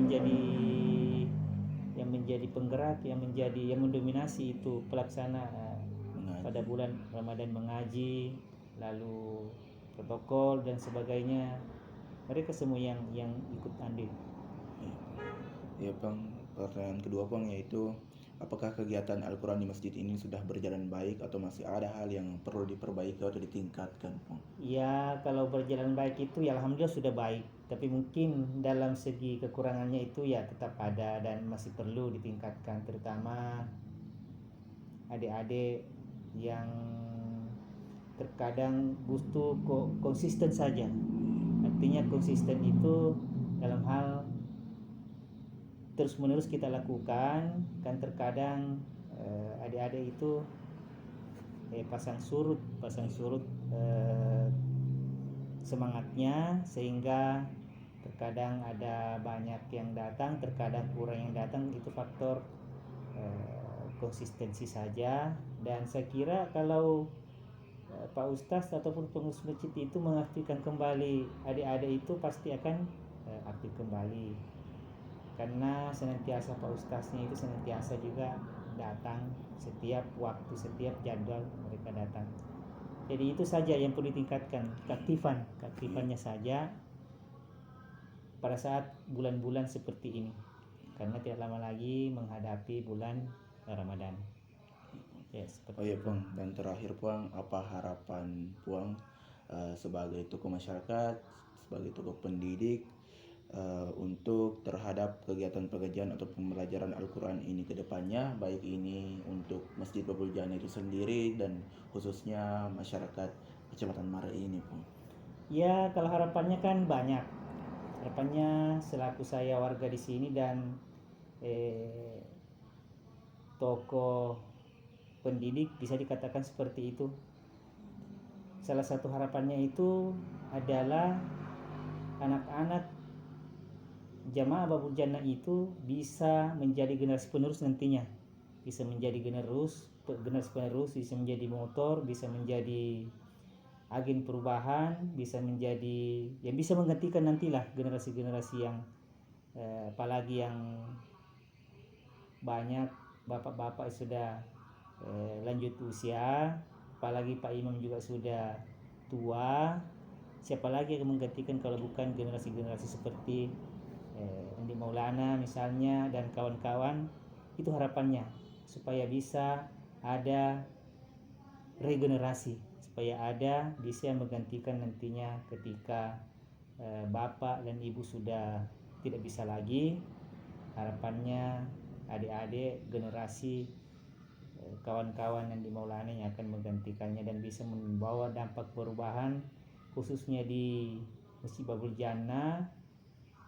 menjadi penggerak, yang mendominasi itu pelaksana pada bulan Ramadan, mengaji, lalu protokol dan sebagainya. Mereka semua yang ikut andil. Ya Bang, pertanyaan kedua Bang yaitu apakah kegiatan Al-Quran di masjid ini sudah berjalan baik atau masih ada hal yang perlu diperbaiki atau ditingkatkan Bang? Ya, kalau berjalan baik itu ya alhamdulillah sudah baik, tapi mungkin dalam segi kekurangannya itu ya tetap ada dan masih perlu ditingkatkan, terutama adik-adik yang terkadang butuh konsisten saja. Artinya konsisten itu dalam hal terus menerus kita lakukan, kan terkadang adik-adik itu pasang surut semangatnya, sehingga terkadang ada banyak yang datang, terkadang kurang yang datang. Itu faktor konsistensi saja. Dan saya kira kalau Pak Ustaz ataupun pengurus masjid itu mengaktifkan kembali adik-adik itu pasti akan aktif kembali, karena senantiasa Pak Ustaznya itu senantiasa juga datang setiap waktu, setiap jadwal mereka datang. Jadi itu saja yang perlu ditingkatkan, keaktifannya saja pada saat bulan-bulan seperti ini, karena tidak lama lagi menghadapi bulan Ramadan. Ya, Oh iya Bang, dan terakhir Bang, apa harapan Bang sebagai tokoh masyarakat, sebagai tokoh pendidik untuk terhadap kegiatan pengajian atau pembelajaran Al-Quran ini ke depannya, baik ini untuk Masjid Babul Jannah itu sendiri dan khususnya masyarakat Kecamatan Marai ini Bang? Ya, kalau harapannya kan banyak. Harapannya selaku saya warga di sini dan tokoh pendidik, bisa dikatakan seperti itu. Salah satu harapannya itu adalah anak-anak jamaah Babul Jannah itu bisa menjadi generasi penerus nantinya, bisa menjadi generasi penerus, bisa menjadi motor, bisa menjadi agen perubahan, bisa menjadi yang bisa menggantikan nantilah generasi-generasi yang apalagi yang banyak bapak-bapak sudah lanjut usia, apalagi Pak Imam juga sudah tua. Siapa lagi yang menggantikan kalau bukan generasi-generasi seperti Andi Maulana misalnya dan kawan-kawan. Itu harapannya, supaya bisa ada regenerasi, supaya ada bisa menggantikan nantinya ketika bapak dan ibu sudah tidak bisa lagi. Harapannya adik-adik generasi kawan-kawan yang di Maulana yang akan menggantikannya dan bisa membawa dampak perubahan khususnya di Masjid Babul Jannah,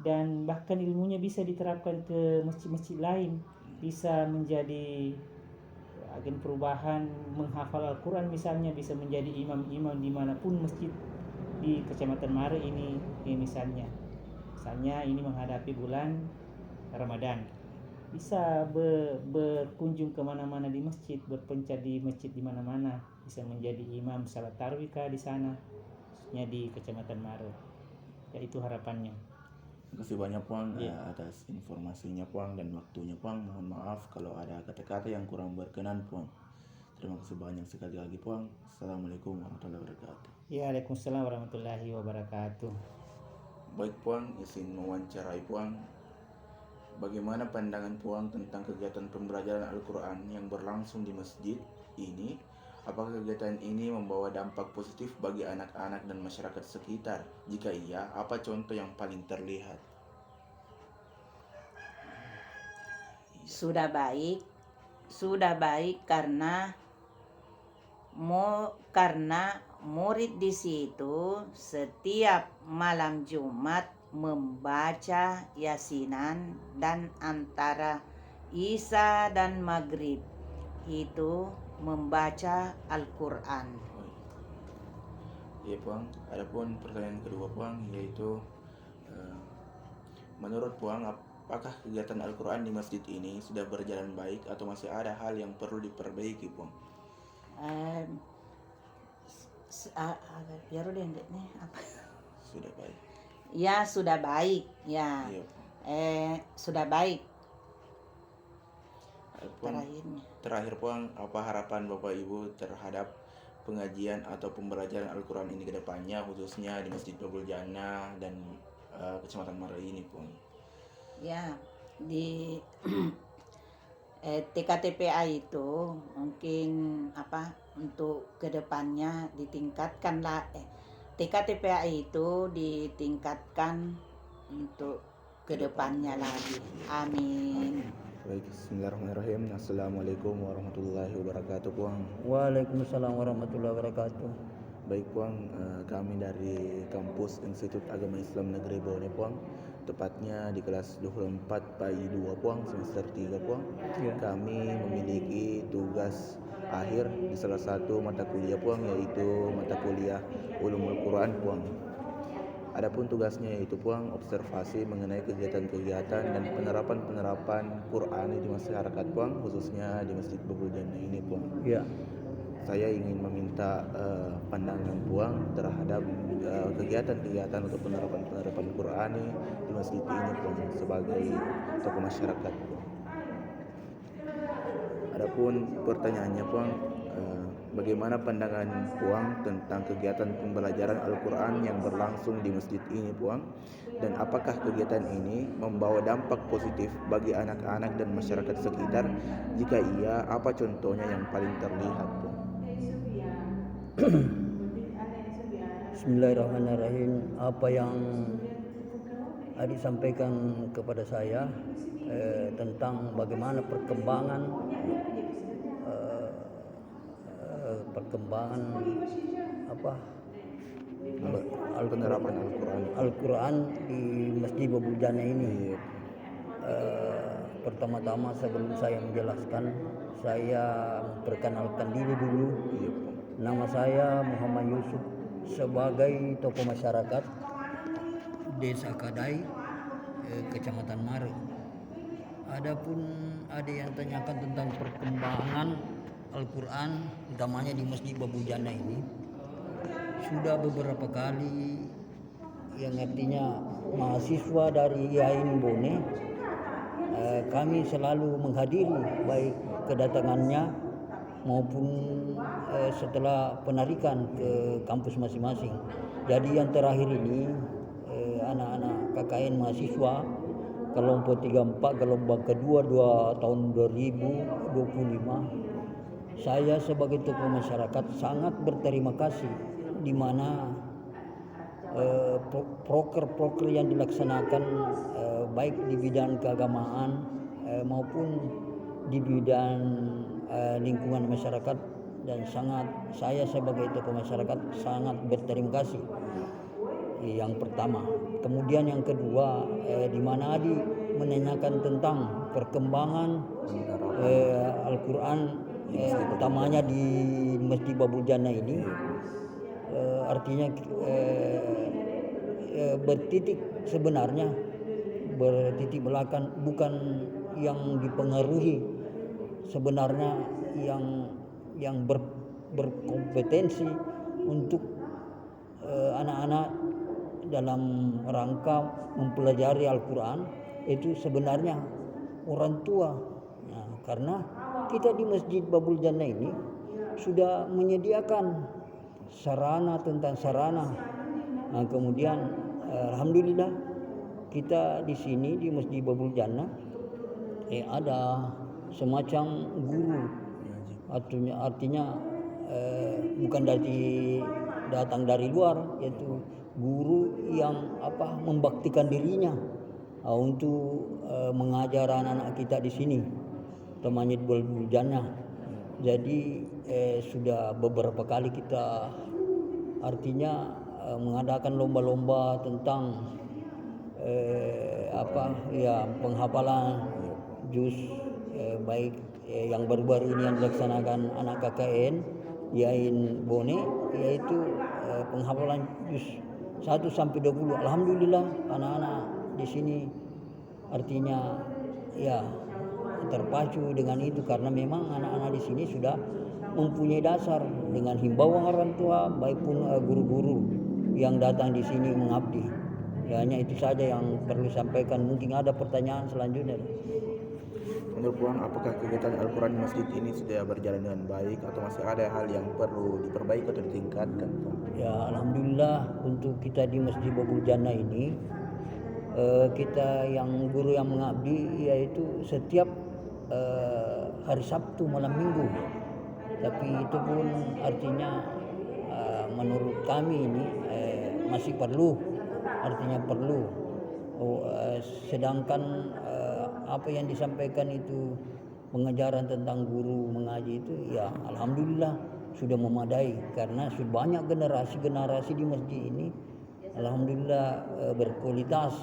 dan bahkan ilmunya bisa diterapkan ke masjid-masjid lain, bisa menjadi agen perubahan menghafal Al-Quran misalnya, bisa menjadi imam-imam dimanapun masjid di Kecamatan Mare ini misalnya ini menghadapi bulan Ramadan, bisa berkunjung kemana-mana di masjid, berpencar di masjid di mana-mana, bisa menjadi imam salat tarawih di sana, khususnya di Kecamatan Mare. Ya, itu harapannya. Terima kasih banyak Puang Iya. atas informasinya Puang dan waktunya Puang. Mohon maaf kalau ada kata-kata yang kurang berkenan Puang. Terima kasih banyak sekali lagi Puang. Assalamualaikum warahmatullahi wabarakatuh. Ya, Waalaikumsalam warahmatullahi wabarakatuh. Baik Puang, izin mewawancarai Puang. Bagaimana pandangan Puang tentang kegiatan pembelajaran Al-Quran yang berlangsung di masjid ini? Apakah kegiatan ini membawa dampak positif bagi anak-anak dan masyarakat sekitar? Jika iya, apa contoh yang paling terlihat? Sudah baik karena murid di situ setiap malam Jumat membaca Yasinan, dan antara Isya dan Maghrib itu membaca Al-Quran. Iya Puang, adapun pertanyaan kedua Puang, yaitu menurut Puang apakah kegiatan Al-Quran di masjid ini sudah berjalan baik atau masih ada hal yang perlu diperbaiki Puang? Sudah baik. Ya, sudah baik ya. Iya Puang. Sudah baik. Puang, Terakhirnya, terakhir Puang, apa harapan Bapak Ibu terhadap pengajian atau pembelajaran Al-Quran ini ke depannya, khususnya di Masjid Babul Jannah dan Kecamatan Mare ini Puang? ya, di TKTPA itu mungkin untuk kedepannya ditingkatkanlah. TKTPA itu ditingkatkan untuk kedepannya lagi. Amin. Baik, bismillahirrahmanirrahim. Assalamualaikum warahmatullahi wabarakatuh Puang. Waalaikumsalam warahmatullahi wabarakatuh. Baik Puang, kami dari kampus Institut Agama Islam Negeri Bone Puang, tepatnya di kelas 24 PAI 2 Puang, semester 3 Puang. Ya. Kami memiliki tugas akhir di salah satu mata kuliah Puang, yaitu mata kuliah Ulumul Quran Puang. Adapun tugasnya yaitu Puang observasi mengenai kegiatan-kegiatan dan penerapan Quran di masyarakat Puang, khususnya di Masjid Babul Jannah ini Puang. Ya. Saya ingin meminta pandangan Puang terhadap kegiatan-kegiatan atau penerapan Quran di masjid ini Puang, sebagai tokoh masyarakat Puang. Adapun pertanyaannya Puang, bagaimana pandangan Puang tentang kegiatan pembelajaran Al-Quran yang berlangsung di masjid ini Puang, dan apakah kegiatan ini membawa dampak positif bagi anak-anak dan masyarakat sekitar? Jika iya, apa contohnya yang paling terlihat Puang? Bismillahirrahmanirrahim. Apa yang adik sampaikan kepada saya tentang bagaimana perkembangan Penerapan Al-Quran di Masjid Babul Jannah ini. Pertama-tama sebelum saya menjelaskan, saya memperkenalkan diri dulu. Nama saya Muhammad Yusuf, sebagai tokoh masyarakat Desa Kadai, Kecamatan Mare. Adapun ada yang tanyakan tentang perkembangan Al-Quran, utamanya di Masjid Babul Jannah ini, sudah beberapa kali, yang artinya mahasiswa dari IAIN Bone, kami selalu menghadiri baik kedatangannya maupun setelah penarikan ke kampus masing-masing. Jadi yang terakhir ini anak-anak KKN mahasiswa kelompok 34 gelombang kedua tahun 2025, saya sebagai tokoh masyarakat sangat berterima kasih, di mana proker-proker yang dilaksanakan baik di bidang keagamaan maupun di bidang lingkungan masyarakat, dan saya sebagai tokoh masyarakat sangat berterima kasih. Yang pertama, kemudian yang kedua, di mana Adi menanyakan tentang perkembangan Al-Quran, utamanya di Masjid Babul Jannah ini, artinya bertitik belakang, bukan yang dipengaruhi, sebenarnya yang berkompetensi untuk anak-anak dalam rangka mempelajari Al-Quran itu sebenarnya orang tua. Nah, karena kita di Masjid Babul Jannah ini sudah menyediakan sarana. Nah, kemudian alhamdulillah kita di sini di Masjid Babul Jannah ada semacam guru, artinya bukan datang dari luar, yaitu guru yang membaktikan dirinya untuk mengajar anak-anak kita di sini temannya di Babul Jannah. Jadi sudah beberapa kali kita artinya mengadakan lomba-lomba tentang penghafalan juz, baik yang baru-baru ini yang dilaksanakan anak KKN Yain Bone, yaitu penghafalan juz 1 sampai 20. Alhamdulillah anak-anak di sini artinya terpacu dengan itu, karena memang anak-anak di sini sudah mempunyai dasar dengan himbauan orang tua maupun guru-guru yang datang di sini mengabdi. Hanya itu saja yang perlu sampaikan. Mungkin ada pertanyaan selanjutnya. Menurut Puang, apakah kegiatan Al-Quran di masjid ini sudah berjalan dengan baik atau masih ada hal yang perlu diperbaiki atau ditingkatkan? Ya, alhamdulillah untuk kita di Masjid Babul Jannah ini, kita yang guru yang mengabdi yaitu setiap hari Sabtu malam Minggu. Tapi itu pun artinya menurut kami ini masih perlu, sedangkan apa yang disampaikan itu pengajaran tentang guru mengaji itu, ya alhamdulillah sudah memadai, karena sudah banyak generasi di masjid ini alhamdulillah berkualitas.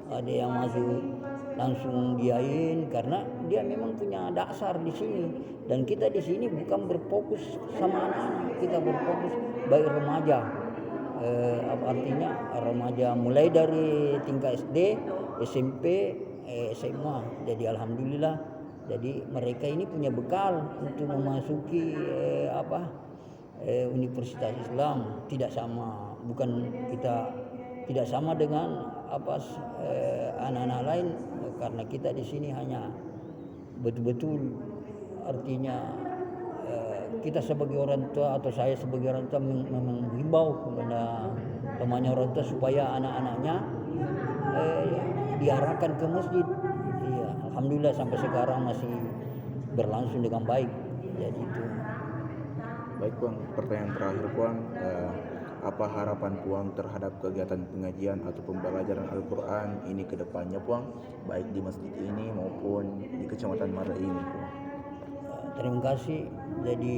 Ada yang masuk langsung diain karena dia memang punya dasar di sini, dan kita di sini bukan berfokus sama anak-anak, kita berfokus baik remaja, artinya remaja mulai dari tingkat SD, SMP, SMA. Jadi alhamdulillah, jadi mereka ini punya bekal untuk memasuki Universitas Islam. Tidak sama dengan anak-anak lain, karena kita di sini hanya betul-betul artinya kita sebagai orang tua atau saya sebagai orang tua menghimbau kepada temannya orang tua supaya anak-anaknya diarahkan ke masjid. Iya, alhamdulillah sampai sekarang masih berlangsung dengan baik. Jadi itu. Baik Puang, pertanyaan terakhir Puang, apa harapan Puang terhadap kegiatan pengajian atau pembelajaran Al-Quran ini ke depannya Puang, baik di masjid ini maupun di Kecamatan Mara ini Puang? Terima kasih. Jadi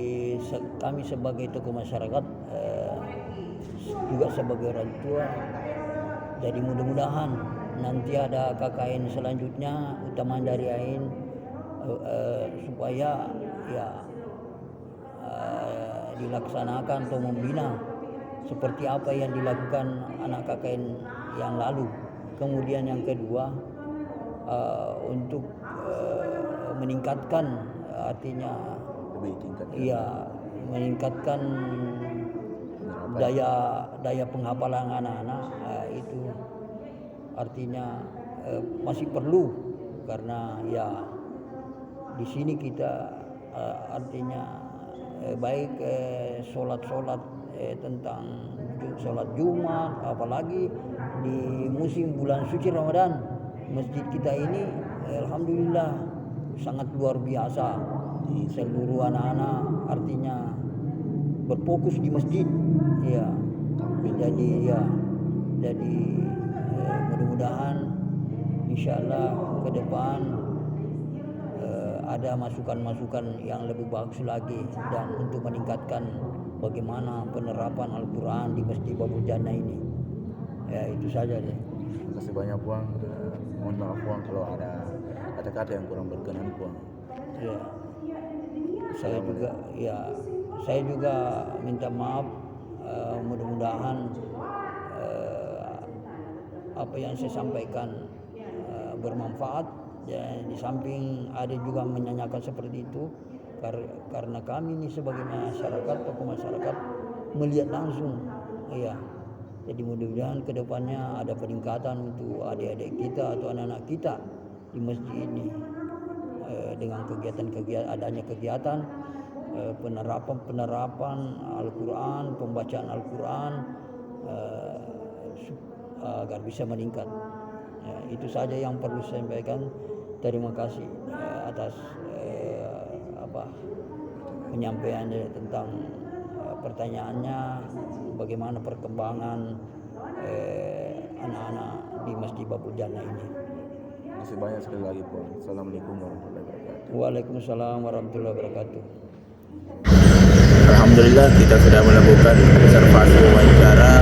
kami sebagai tokoh masyarakat juga sebagai orang tua, jadi mudah-mudahan nanti ada KKN selanjutnya utama dari AIN supaya dilaksanakan atau membina seperti apa yang dilakukan anak KKN yang lalu. Kemudian yang kedua, untuk meningkatkan artinya meningkatkan daya penghafalan anak-anak, itu artinya masih perlu, karena di sini kita artinya baik sholat tentang sholat Jumat, apalagi di musim bulan suci Ramadan, masjid kita ini alhamdulillah sangat luar biasa. Seluruh anak-anak artinya berfokus di masjid, jadi Jadi mudah-mudahan insyaallah ke depan ada masukan-masukan yang lebih bagus lagi dan untuk meningkatkan bagaimana penerapan Al-Quran di Masjid Babul Jannah ini. Ya itu saja deh. Terima kasih banyak Puang. Mohon maaf Puang kalau ada kata-kata yang kurang berkenan Puang. Ya. Saya juga minta maaf. Mudah-mudahan apa yang saya sampaikan bermanfaat. Dan di samping ada juga menyanyikan seperti itu karena kami ini sebagai masyarakat, tokoh masyarakat melihat langsung, iya. Jadi mudah-mudahan kedepannya ada peningkatan untuk adik-adik kita atau anak-anak kita di masjid ini dengan adanya kegiatan penerapan Al-Quran, pembacaan Al-Quran agar bisa meningkat. Ya, itu saja yang perlu saya sampaikan. Terima kasih atas penyampaiannya tentang pertanyaannya bagaimana perkembangan anak-anak di Masjid Babul Jannah ini. Terima kasih banyak sekali lagi Puang. Assalamualaikum warahmatullahi wabarakatuh. Waalaikumsalam warahmatullahi wabarakatuh. Alhamdulillah kita sudah melakukan observasi wawancara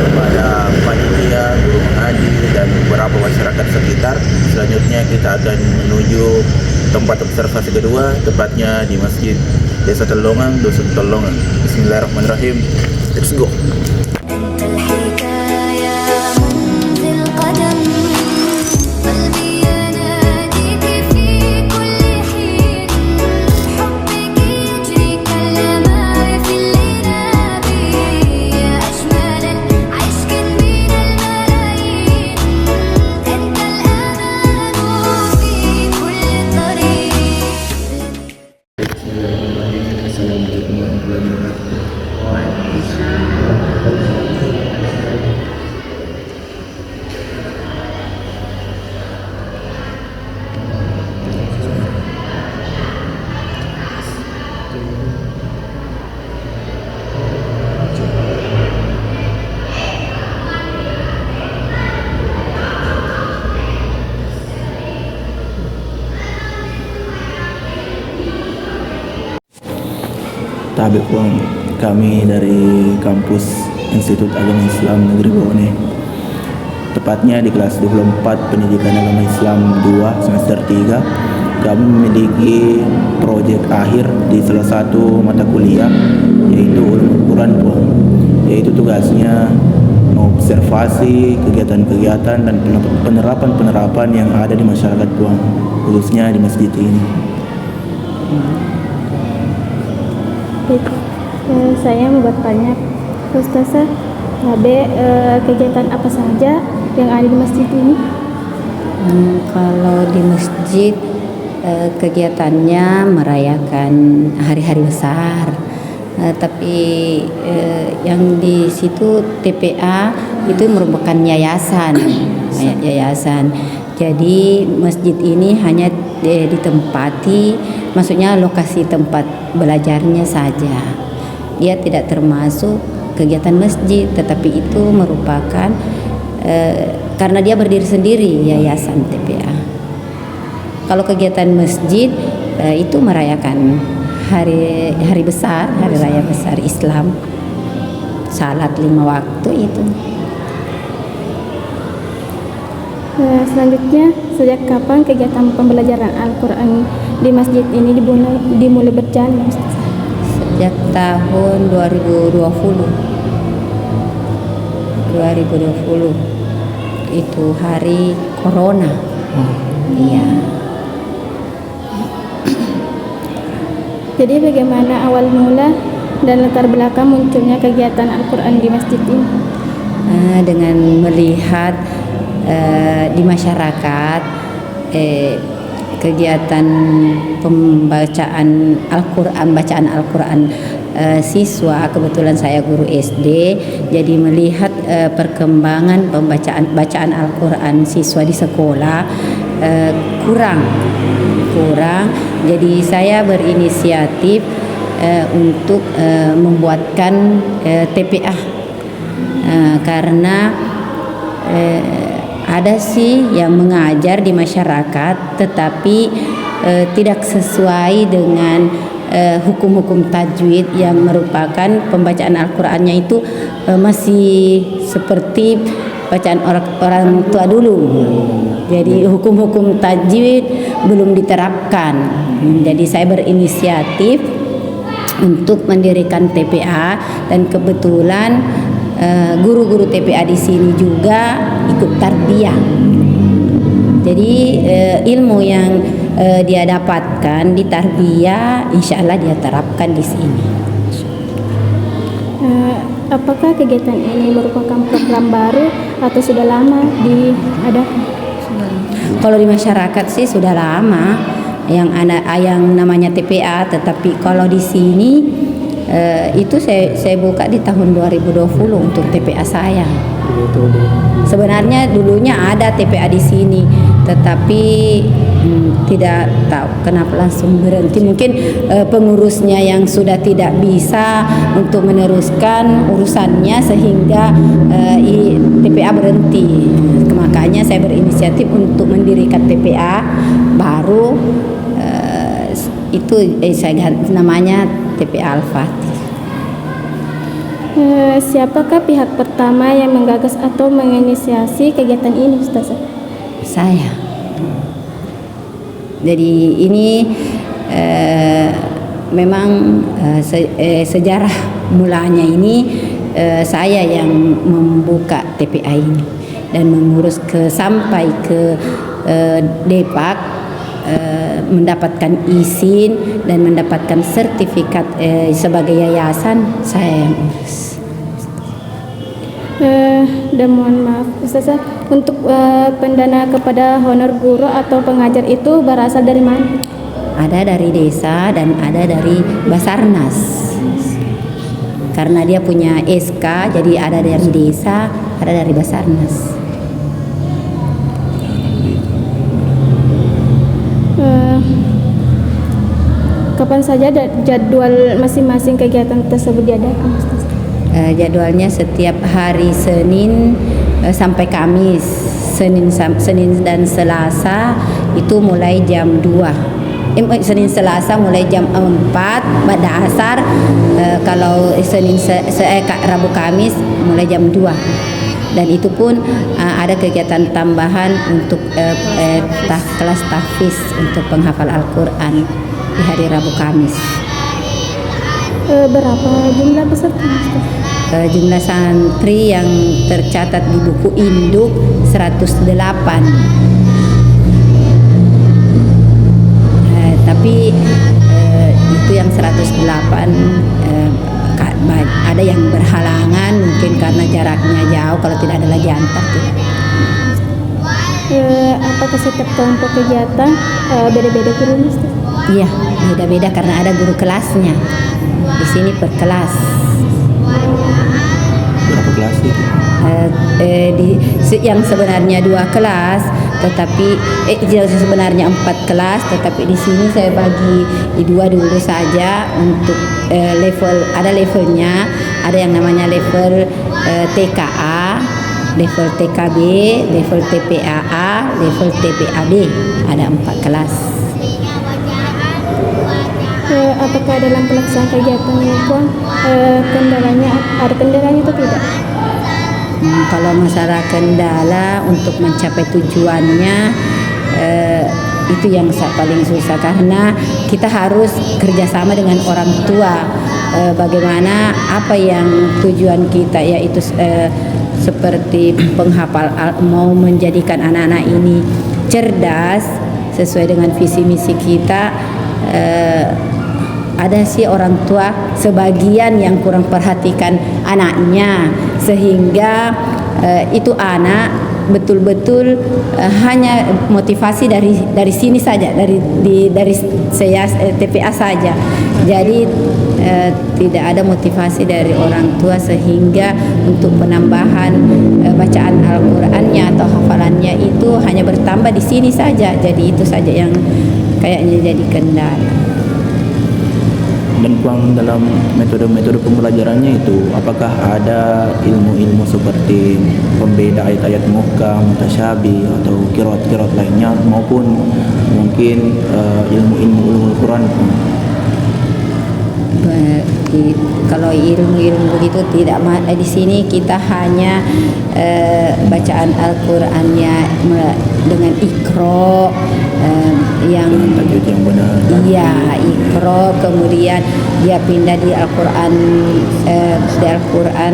kepada panitia, guru mengaji dan beberapa masyarakat sekitar. Selanjutnya kita akan menuju tempat observasi kedua, tepatnya di Masjid Desa Telongan, Dusun Telongan. Bismillahirrahmanirrahim. Let's go. Tabib Puang, kami dari kampus Institut Agama Islam Negeri Bone, tepatnya di kelas 24 Pendidikan Agama Islam 2 semester 3. Kami memiliki proyek akhir di salah satu mata kuliah, yaitu Ulumul Quran Puang, yaitu tugasnya mengobservasi kegiatan-kegiatan dan penerapan-penerapan yang ada di masyarakat Puang, khususnya di masjid ini. Saya mau bertanya, Ustazah, kegiatan apa saja yang ada di masjid ini? Kalau di masjid kegiatannya merayakan hari-hari besar, tapi yang di situ TPA itu merupakan yayasan. Jadi masjid ini hanya ditempati, maksudnya lokasi tempat belajarnya saja. Dia tidak termasuk kegiatan masjid, tetapi itu merupakan karena dia berdiri sendiri, yayasan TPA. Kalau kegiatan masjid itu merayakan hari besar, hari raya besar Islam, salat 5 waktu itu. Selanjutnya, sejak kapan kegiatan pembelajaran Al-Quran di masjid ini dimulai berjalan? Sejak tahun 2020 itu hari Corona. Iya. Jadi bagaimana awal mula dan latar belakang munculnya kegiatan Al-Quran di masjid ini? Dengan melihat di masyarakat kegiatan pembacaan Al-Quran, siswa, kebetulan saya guru SD, jadi melihat perkembangan bacaan Al-Quran siswa di sekolah kurang. Jadi saya berinisiatif untuk membuatkan TPA karena ada sih yang mengajar di masyarakat, tetapi tidak sesuai dengan hukum-hukum tajwid yang merupakan pembacaan Al-Qur'annya itu masih seperti bacaan orang tua dulu. Jadi hukum-hukum tajwid belum diterapkan. Jadi saya berinisiatif untuk mendirikan TPA, dan kebetulan guru-guru TPA di sini juga ikut tarbiyah. Jadi ilmu yang dia dapatkan di tarbiyah, insya Allah dia terapkan di sini. Apakah kegiatan ini merupakan program baru atau sudah lama diadakan? Kalau di masyarakat sih sudah lama yang namanya TPA, tetapi kalau di sini itu saya buka di tahun 2020 untuk TPA saya. Sebenarnya dulunya ada TPA di sini, tetapi tidak tahu kenapa langsung berhenti. Mungkin pengurusnya yang sudah tidak bisa untuk meneruskan urusannya sehingga TPA berhenti. Makanya saya berinisiatif untuk mendirikan TPA baru, itu saya ganti namanya TPA Al-Fatih. Siapakah pihak pertama yang menggagas atau menginisiasi kegiatan ini, Ustazah? Saya. Jadi ini memang sejarah mulanya ini saya yang membuka TPA ini dan mengurus sampai ke Depak, mendapatkan izin dan mendapatkan sertifikat sebagai yayasan, saya yang urus. Dan mohon maaf Ustazah, untuk pendana kepada honor guru atau pengajar itu berasal dari mana? Ada dari desa dan ada dari Basarnas. Karena dia punya SK, jadi ada dari desa, ada dari Basarnas. Kapan saja jadwal masing-masing kegiatan tersebut diadakan, Ustazah? Jadwalnya setiap hari Senin sampai Kamis. Senin dan Selasa itu mulai jam 2. Senin Selasa mulai jam 4 pada asar. Kalau Rabu Kamis mulai jam 2. Dan itu pun ada kegiatan tambahan untuk kelas tahfiz untuk penghafal Al-Quran di hari Rabu Kamis. Berapa jumlah peserta? Jumlah santri yang tercatat di buku induk 108. Tapi itu yang 108 ada yang berhalangan mungkin karena jaraknya jauh, kalau tidak ada lagi antar. Apakah setiap kelompok kegiatan beda-beda gurunya? Iya, beda-beda karena ada guru kelasnya. Di sini per kelas. Berapa kelas itu? Yang sebenarnya 2 kelas, tetapi sebenarnya 4 kelas, tetapi di sini saya bagi di 2 dulu saja untuk level. Ada levelnya, ada yang namanya level TKA, level TKB, level TPAA, level TPAB. Ada 4 kelas. Apakah dalam pelaksanaan kegiatan itu ada kendalanya atau tidak? Kalau masalah kendala untuk mencapai tujuannya, itu yang paling susah karena kita harus kerjasama dengan orang tua. Bagaimana apa yang tujuan kita, yaitu seperti penghafal, mau menjadikan anak-anak ini cerdas sesuai dengan visi misi kita. Ada sih orang tua sebagian yang kurang perhatikan anaknya, sehingga itu anak betul-betul hanya motivasi dari sini saja, dari saya TPA saja. Jadi tidak ada motivasi dari orang tua, sehingga untuk penambahan bacaan Al-Qur'annya atau hafalannya itu hanya bertambah di sini saja. Jadi itu saja yang kayaknya jadi kendala. Dan puang dalam metode-metode pembelajarannya itu, apakah ada ilmu-ilmu seperti pembeda ayat-ayat muhkam, mutasyabih atau qiraat-qiraat lainnya, maupun mungkin ilmu-ilmu ulumul Quran? Kalau ilmu-ilmu begitu tidak, di sini kita hanya bacaan Al-Qur'annya dengan Iqra, yang tajwid yang benar. Iya, Iqra, kemudian dia pindah di Al-Qur'an,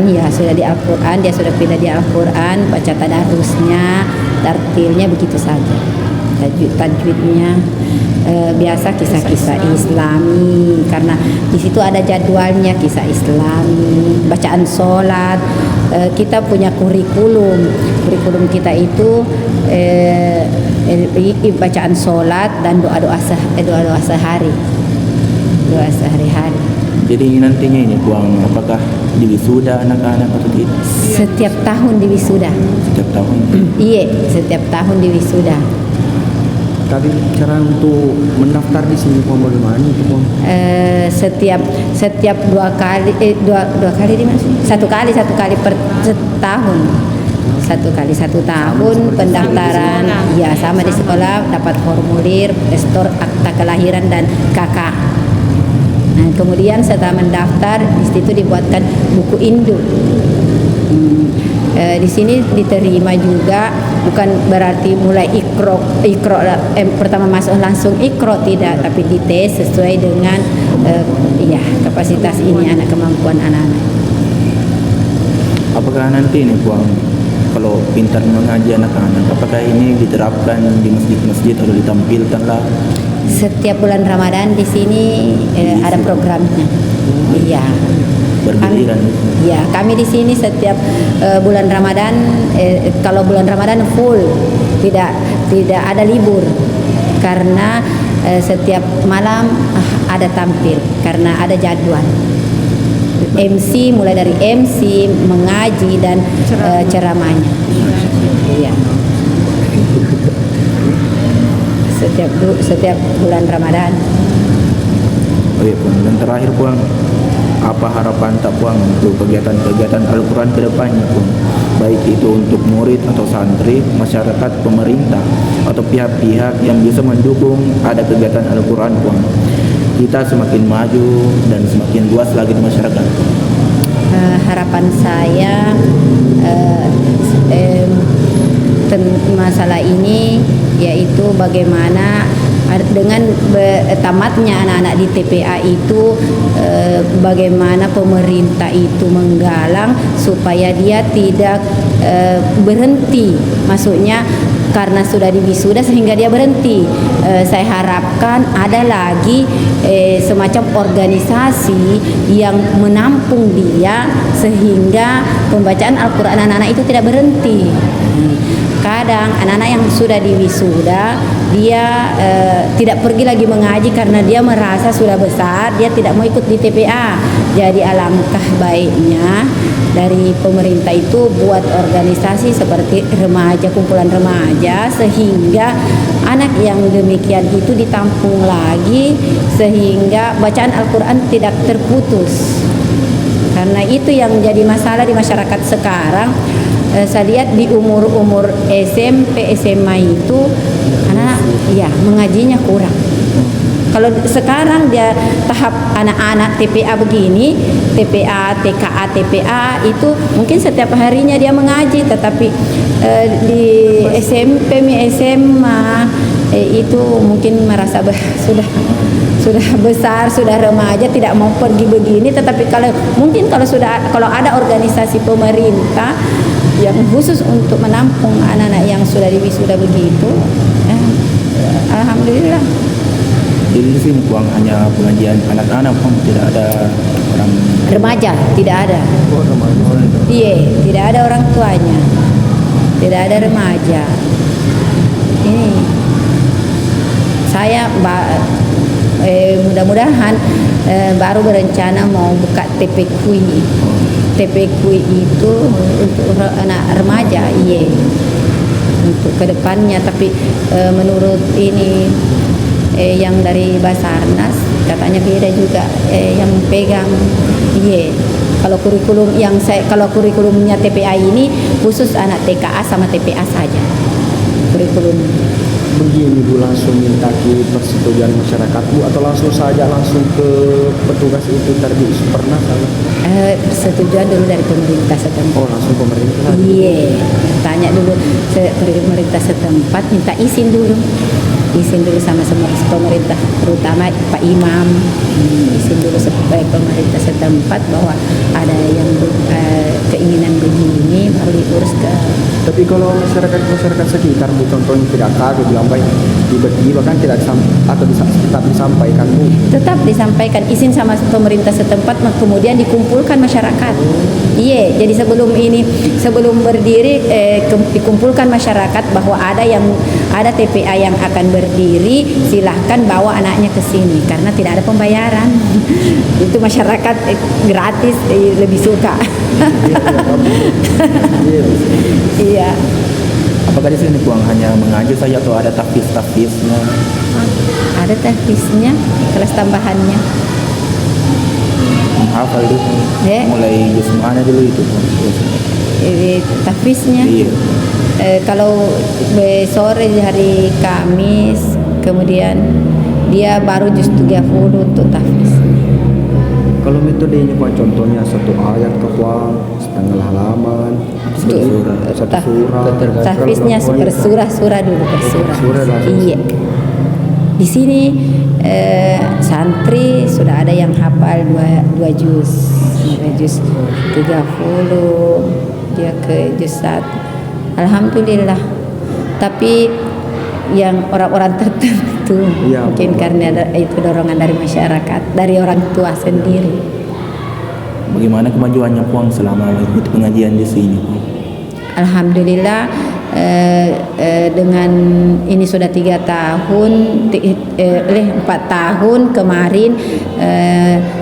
ya sudah di Al-Qur'an, dia sudah pindah di Al-Qur'an, baca tadarusnya, tartilnya begitu saja. Tajwidnya biasa kisah-kisah Islami, karena di situ ada jadwalnya, kisah Islami, bacaan sholat. Kita punya kurikulum kita itu bacaan sholat dan doa sehari, doa sehari-hari. Jadi nantinya ini puang, apakah diwisuda anak-anak atau tidak? Setiap tahun diwisuda. Setiap tahun? Iya, setiap tahun diwisuda. Tapi cara untuk mendaftar di sini Puang bagaimana itu Puang? Setiap dua kali satu kali per setahun. Satu tahun pendaftaran. Ya, sama di sekolah, dapat formulir, store, akta kelahiran dan KK. Nah, kemudian setelah mendaftar, di situ dibuatkan buku induk. Di sini diterima juga, bukan berarti mulai ikro pertama masuk langsung ikro, tidak, tapi dites sesuai dengan kapasitas ini, kemampuan anak-anak. Apakah nanti nih Puang, kalau pintar mengaji anak-anak, apakah ini diterapkan di masjid-masjid atau ditampilkan lah? Setiap bulan Ramadan di sini ada programnya. Iya. Bergiliran. Ya, kami di sini setiap bulan Ramadan, kalau bulan Ramadan full, tidak ada libur, karena setiap malam ada tampil, karena ada jadwal. MC, mulai dari MC, mengaji dan ceramahnya. Iya. Setiap bulan Ramadan. Oh iya Puang, dan terakhir Puang, apa harapan tak Puang untuk kegiatan-kegiatan Al-Quran ke depannya Puang? Baik itu untuk murid atau santri, masyarakat, pemerintah, atau pihak-pihak yang bisa mendukung ada kegiatan Al-Quran Puang. Kita semakin maju dan semakin luas lagi di masyarakat. Harapan saya masalah ini yaitu bagaimana dengan tamatnya anak-anak di TPA itu, bagaimana pemerintah itu menggalang supaya dia tidak berhenti, maksudnya karena sudah diwisuda sehingga dia berhenti. Saya harapkan ada lagi semacam organisasi yang menampung dia sehingga pembacaan Al-Quran anak-anak itu tidak berhenti. Kadang anak-anak yang sudah diwisuda, dia tidak pergi lagi mengaji karena dia merasa sudah besar, dia tidak mau ikut di TPA. Jadi alangkah baiknya dari pemerintah itu buat organisasi seperti remaja, kumpulan remaja, sehingga anak yang demikian itu ditampung lagi, sehingga bacaan Al-Quran tidak terputus. Karena itu yang jadi masalah di masyarakat sekarang. Saya lihat di umur-umur SMP, SMA itu anak mengajinya kurang. Kalau sekarang dia tahap anak-anak TPA begini, TPA, TKA, TPA itu mungkin setiap harinya dia mengaji, tetapi di SMP, SMA itu mungkin merasa sudah besar, sudah remaja, tidak mau pergi begini. Tetapi kalau ada organisasi pemerintah yang khusus untuk menampung anak-anak yang sudah diwisuda begitu, alhamdulillah. Jadi di sini Puang hanya pengajian anak-anak Puang, tidak ada orang remaja, tidak ada. Iya, tidak ada orang tuanya, tidak ada remaja. Ini saya mudah-mudahan baru berencana mau buka TPQ. TPQ itu untuk anak remaja, iya, untuk kedepannya. Tapi menurut ini yang dari Basarnas katanya beda juga yang pegang. Iya. Kalau kurikulumnya TPA ini khusus anak TKA sama TPA saja. Kurikulum. Begini Bu, langsung minta ke persetujuan masyarakat Bu atau langsung saja langsung ke petugas itu tadi pernah salah? Persetujuan dulu dari pemerintah setempat. Oh, langsung pemerintah. Iya, tanya dulu pemerintah setempat, minta izin dulu sama pemerintah, terutama Pak Imam. Izin dulu supaya pemerintah setempat bahwa ada yang keinginan begini baru diurus ke. Tapi kalau masyarakat sekitar Bu, contohnya tidak kaget bilang baik tiba-tiba kan tidak tetap disampaikan Bu. Tetap disampaikan izin sama pemerintah setempat, kemudian dikumpulkan masyarakat. Iya, jadi sebelum berdiri dikumpulkan masyarakat bahwa ada TPA yang akan berdiri, silahkan bawa anaknya ke sini karena tidak ada pembayaran. Itu masyarakat gratis, lebih suka. Iya. Apakah di sini Puang hanya mengajar saja atau ada tahfiz-tahfiznya? Ada tahfiznya, kelas tambahannya. Hafal dulu. Mulai juz mana dulu itu? Tahfiznya. Iya. Kalau sore hari Kamis, kemudian dia baru juz 30 untuk tahfiz. Kalau metodenya Pak, contohnya satu ayat ke Puang, setengah halaman, satu surah. Tahfiznya per surah dulu per surah. Iya. Di sini santri sudah ada yang hafal 2 juz 30, dia ke juz 1. Alhamdulillah. Tapi yang orang-orang tertentu mungkin karena itu dorongan dari masyarakat, dari orang tua sendiri. Bagaimana kemajuannya Puang selama mengikuti pengajian di sini? Alhamdulillah, dengan ini sudah 3 tahun, 4 tahun kemarin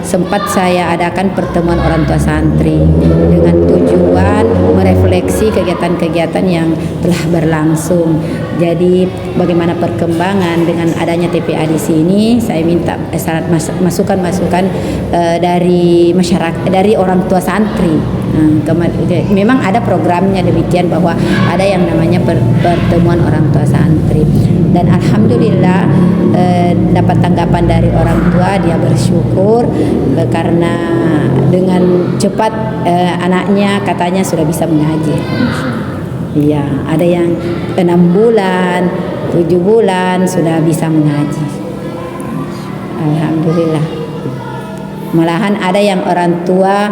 sempat saya adakan pertemuan orang tua santri dengan tujuan merefleksi kegiatan-kegiatan yang telah berlangsung. Jadi bagaimana perkembangan dengan adanya TPA di sini, saya minta masukan-masukan dari masyarakat, dari orang tua santri. Memang ada programnya demikian bahwa ada yang namanya pertemuan orang tua santri, dan alhamdulillah dapat tanggapan dari orang tua, dia bersyukur karena dengan cepat anaknya katanya sudah bisa mengaji. Iya, ada yang 6 bulan, 7 bulan sudah bisa mengaji. Alhamdulillah. Malahan ada yang orang tua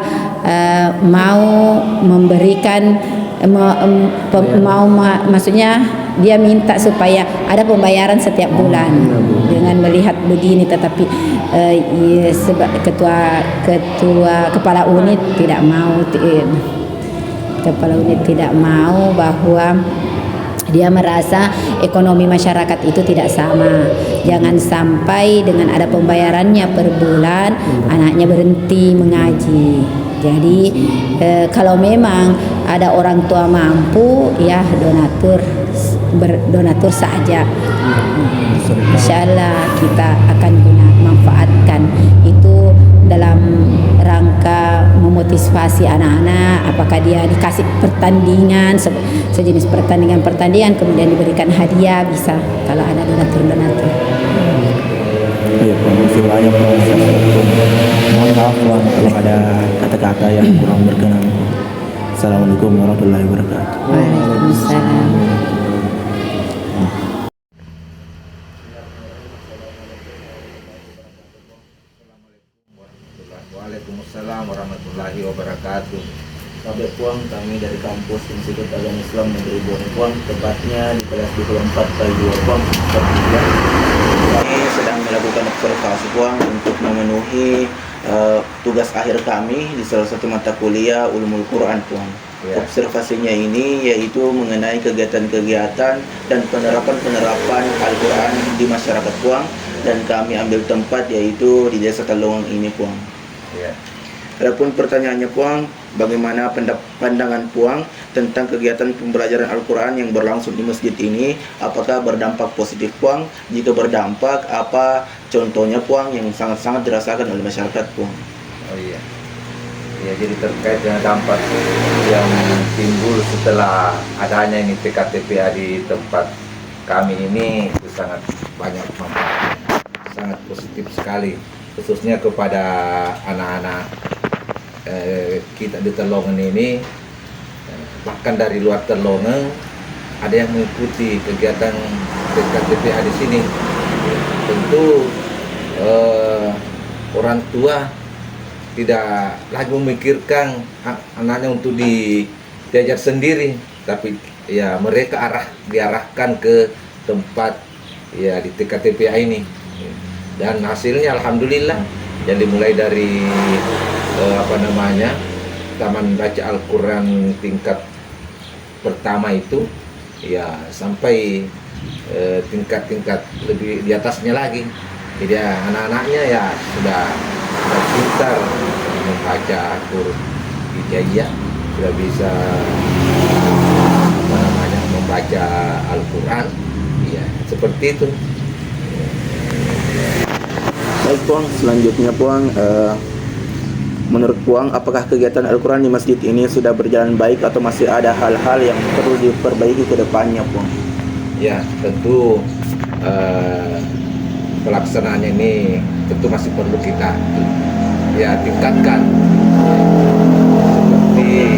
mau memberikan maksudnya dia minta supaya ada pembayaran setiap bulan dengan melihat begini, tetapi kepala unit tidak mau. Kepala unit tidak mau bahwa dia merasa ekonomi masyarakat itu tidak sama. Jangan sampai dengan ada pembayarannya per bulan anaknya berhenti mengaji. Jadi kalau memang ada orang tua mampu, ya berdonatur saja. Insya Allah kita akan manfaatkan itu dalam rangka memotivasi anak-anak. Apakah dia dikasih pertandingan, sejenis pertandingan kemudian diberikan hadiah, bisa kalau ada donatur. Ya, terima banyak mohon maaf kalau ada kata-kata yang kurang berkenan. Assalamualaikum warahmatullahi wabarakatuh. Waalaikumsalam. Waalaikumsalam warahmatullahi wabarakatuh. Kabeh Puang, kami dari kampus Institut Agama Islam Negeri Bone Puang, tepatnya di kelas 24 PAI 2 Puang, kami sedang melakukan observasi Puang untuk memenuhi tugas akhir kami di salah satu mata kuliah Ulumul Quran Puang. Observasinya ini yaitu mengenai kegiatan-kegiatan dan penerapan Al-Quran di masyarakat Puang, dan kami ambil tempat yaitu di Desa Talongang ini Puang. Adapun pertanyaannya Puang, bagaimana pandangan Puang tentang kegiatan pembelajaran Al-Quran yang berlangsung di masjid ini? Apakah berdampak positif Puang? Jika berdampak, apa contohnya Puang yang sangat-sangat dirasakan oleh masyarakat Puang? Oh iya. Ya, jadi terkait dengan dampak yang timbul setelah adanya ini TKTPA di tempat kami ini itu sangat banyak manfaat, sangat positif sekali, khususnya kepada anak-anak kita di Terlongen ini, bahkan dari luar Terlongen ada yang mengikuti kegiatan TKTPA di sini. Tentu orang tua tidak lagi memikirkan anaknya untuk diajar sendiri, tapi ya mereka diarahkan ke tempat ya di TKTPA ini, dan hasilnya alhamdulillah yang dimulai dari Taman Baca Al-Quran tingkat pertama itu ya sampai tingkat-tingkat lebih di atasnya lagi. Jadi ya, anak-anaknya ya sudah pintar membaca huruf hijaiyah, sudah bisa membaca Al-Quran, ya seperti itu. Baik Puang, selanjutnya Puang, menurut Puang, apakah kegiatan Al-Quran di masjid ini sudah berjalan baik atau masih ada hal-hal yang perlu diperbaiki ke depannya Puang? Ya tentu pelaksanaannya ini tentu masih perlu kita ya tingkatkan, seperti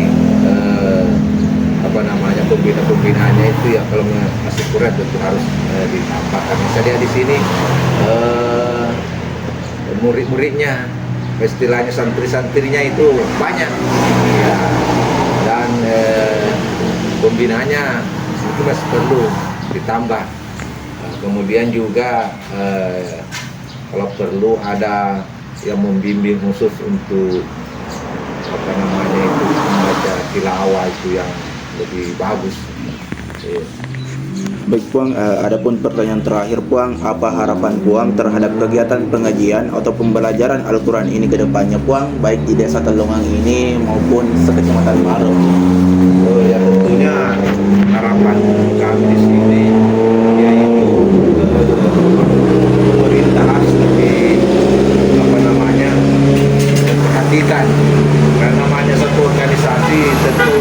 pembinaannya itu ya kalau masih kurang tentu harus ditambahkan. Misalnya di sini murid-muridnya, istilahnya santri-santrinya itu banyak ya, dan pembinaannya itu masih perlu ditambah. Kemudian juga kalau perlu ada yang membimbing khusus untuk membaca tilawah itu yang lebih bagus. Baik Puang, adapun pertanyaan terakhir Puang, apa harapan Puang terhadap kegiatan pengajian atau pembelajaran Al-Quran ini ke depannya Puang, baik di desa Telongang ini maupun sekecamatan Marum? Oh ya, tentunya harapan kami di sini yaitu pemerintah harus lebih memperhatikan, karena namanya satu organisasi tentu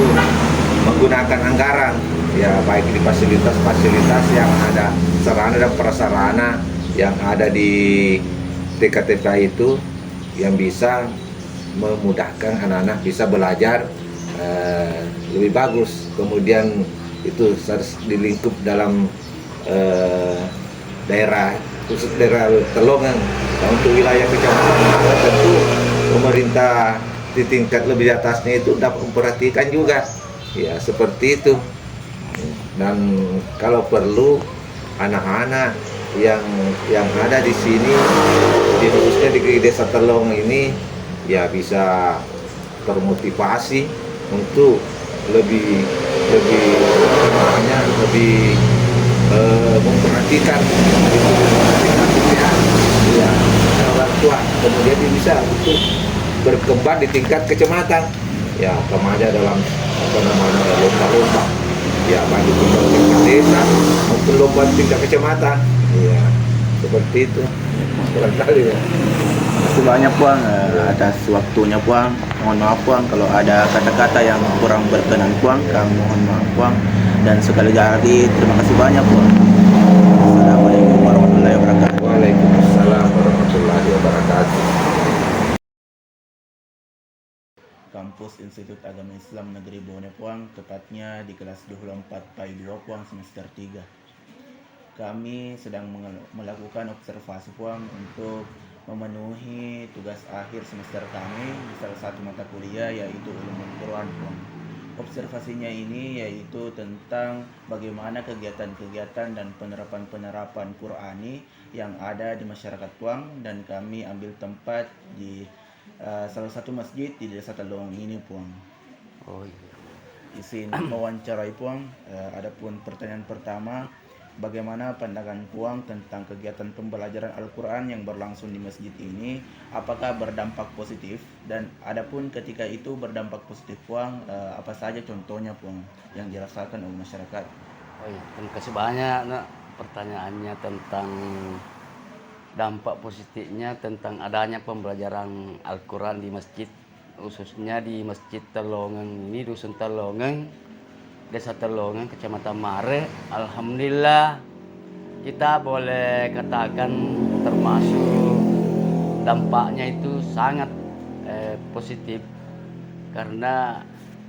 menggunakan anggaran ya, baik di fasilitas-fasilitas yang ada, sarana dan prasarana yang ada di TKTPA itu yang bisa memudahkan anak-anak bisa belajar lebih bagus. Kemudian itu harus dilingkup dalam daerah, khusus daerah Telongen. Nah, untuk wilayah kecamatan Malang tentu pemerintah di tingkat lebih di atasnya itu dapat memperhatikan juga ya, seperti itu. Dan kalau perlu anak-anak yang ada di sini, khususnya di desa Telongen ini ya bisa termotivasi untuk lebih memperhatikan ya, orang tua. Kemudian dia bisa untuk berkembang di tingkat kecamatan ya, remaja dalam lomba-lomba ya, baik di tingkat desa maupun lomba tingkat kecamatan ya, seperti itu barangkali ya. Terima kasih banyak Puang atas waktunya Puang. Mohon maaf Puang kalau ada kata-kata yang kurang berkenan Puang, kami mohon maaf Puang. Dan sekali lagi terima kasih banyak Puang. Assalamualaikum warahmatullahi wabarakatuh. Waalaikumsalam warahmatullahi wabarakatuh. Kampus Institut Agama Islam Negeri Bone Puang, tepatnya di kelas 24 PAI 2 Puang semester 3. Kami sedang melakukan observasi Puang untuk memenuhi tugas akhir semester kami di salah satu mata kuliah yaitu Ulumul Quran Puang. Observasinya ini yaitu tentang bagaimana kegiatan-kegiatan dan penerapan-penerapan Qurani yang ada di masyarakat Puang, dan kami ambil tempat di salah satu masjid di desa Telongen ini Puang. Oh iya. Izin mewawancarai Puang. Adapun pertanyaan pertama, bagaimana pandangan Puang tentang kegiatan pembelajaran Al-Quran yang berlangsung di masjid ini? Apakah berdampak positif? Dan adapun ketika itu berdampak positif Puang, apa saja contohnya Puang yang dirasakan oleh masyarakat? Oh iya, terima kasih banyak nak pertanyaannya tentang dampak positifnya tentang adanya pembelajaran Al-Quran di masjid, khususnya di Masjid Telongeng ini, Dusun Telongeng, Desa Telongeng, Kecamatan Mare. Alhamdulillah kita boleh katakan termasuk dampaknya itu sangat positif, karena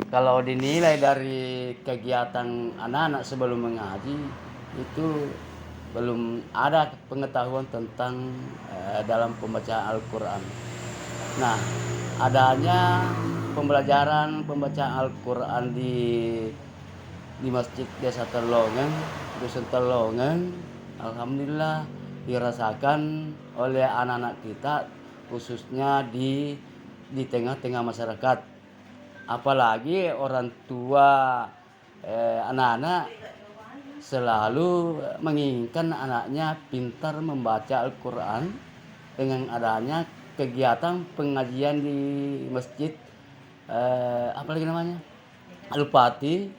kalau dinilai dari kegiatan anak-anak sebelum mengaji itu belum ada pengetahuan tentang dalam pembacaan Al-Quran. Nah, adanya pembelajaran pembacaan Al-Quran di Masjid Desa Telongeng, Dusun Telongeng, alhamdulillah dirasakan oleh anak-anak kita, khususnya di tengah-tengah masyarakat. Apalagi orang tua anak-anak selalu menginginkan anaknya pintar membaca Al-Quran. Dengan adanya kegiatan pengajian di masjid apalagi namanya Al-Pati,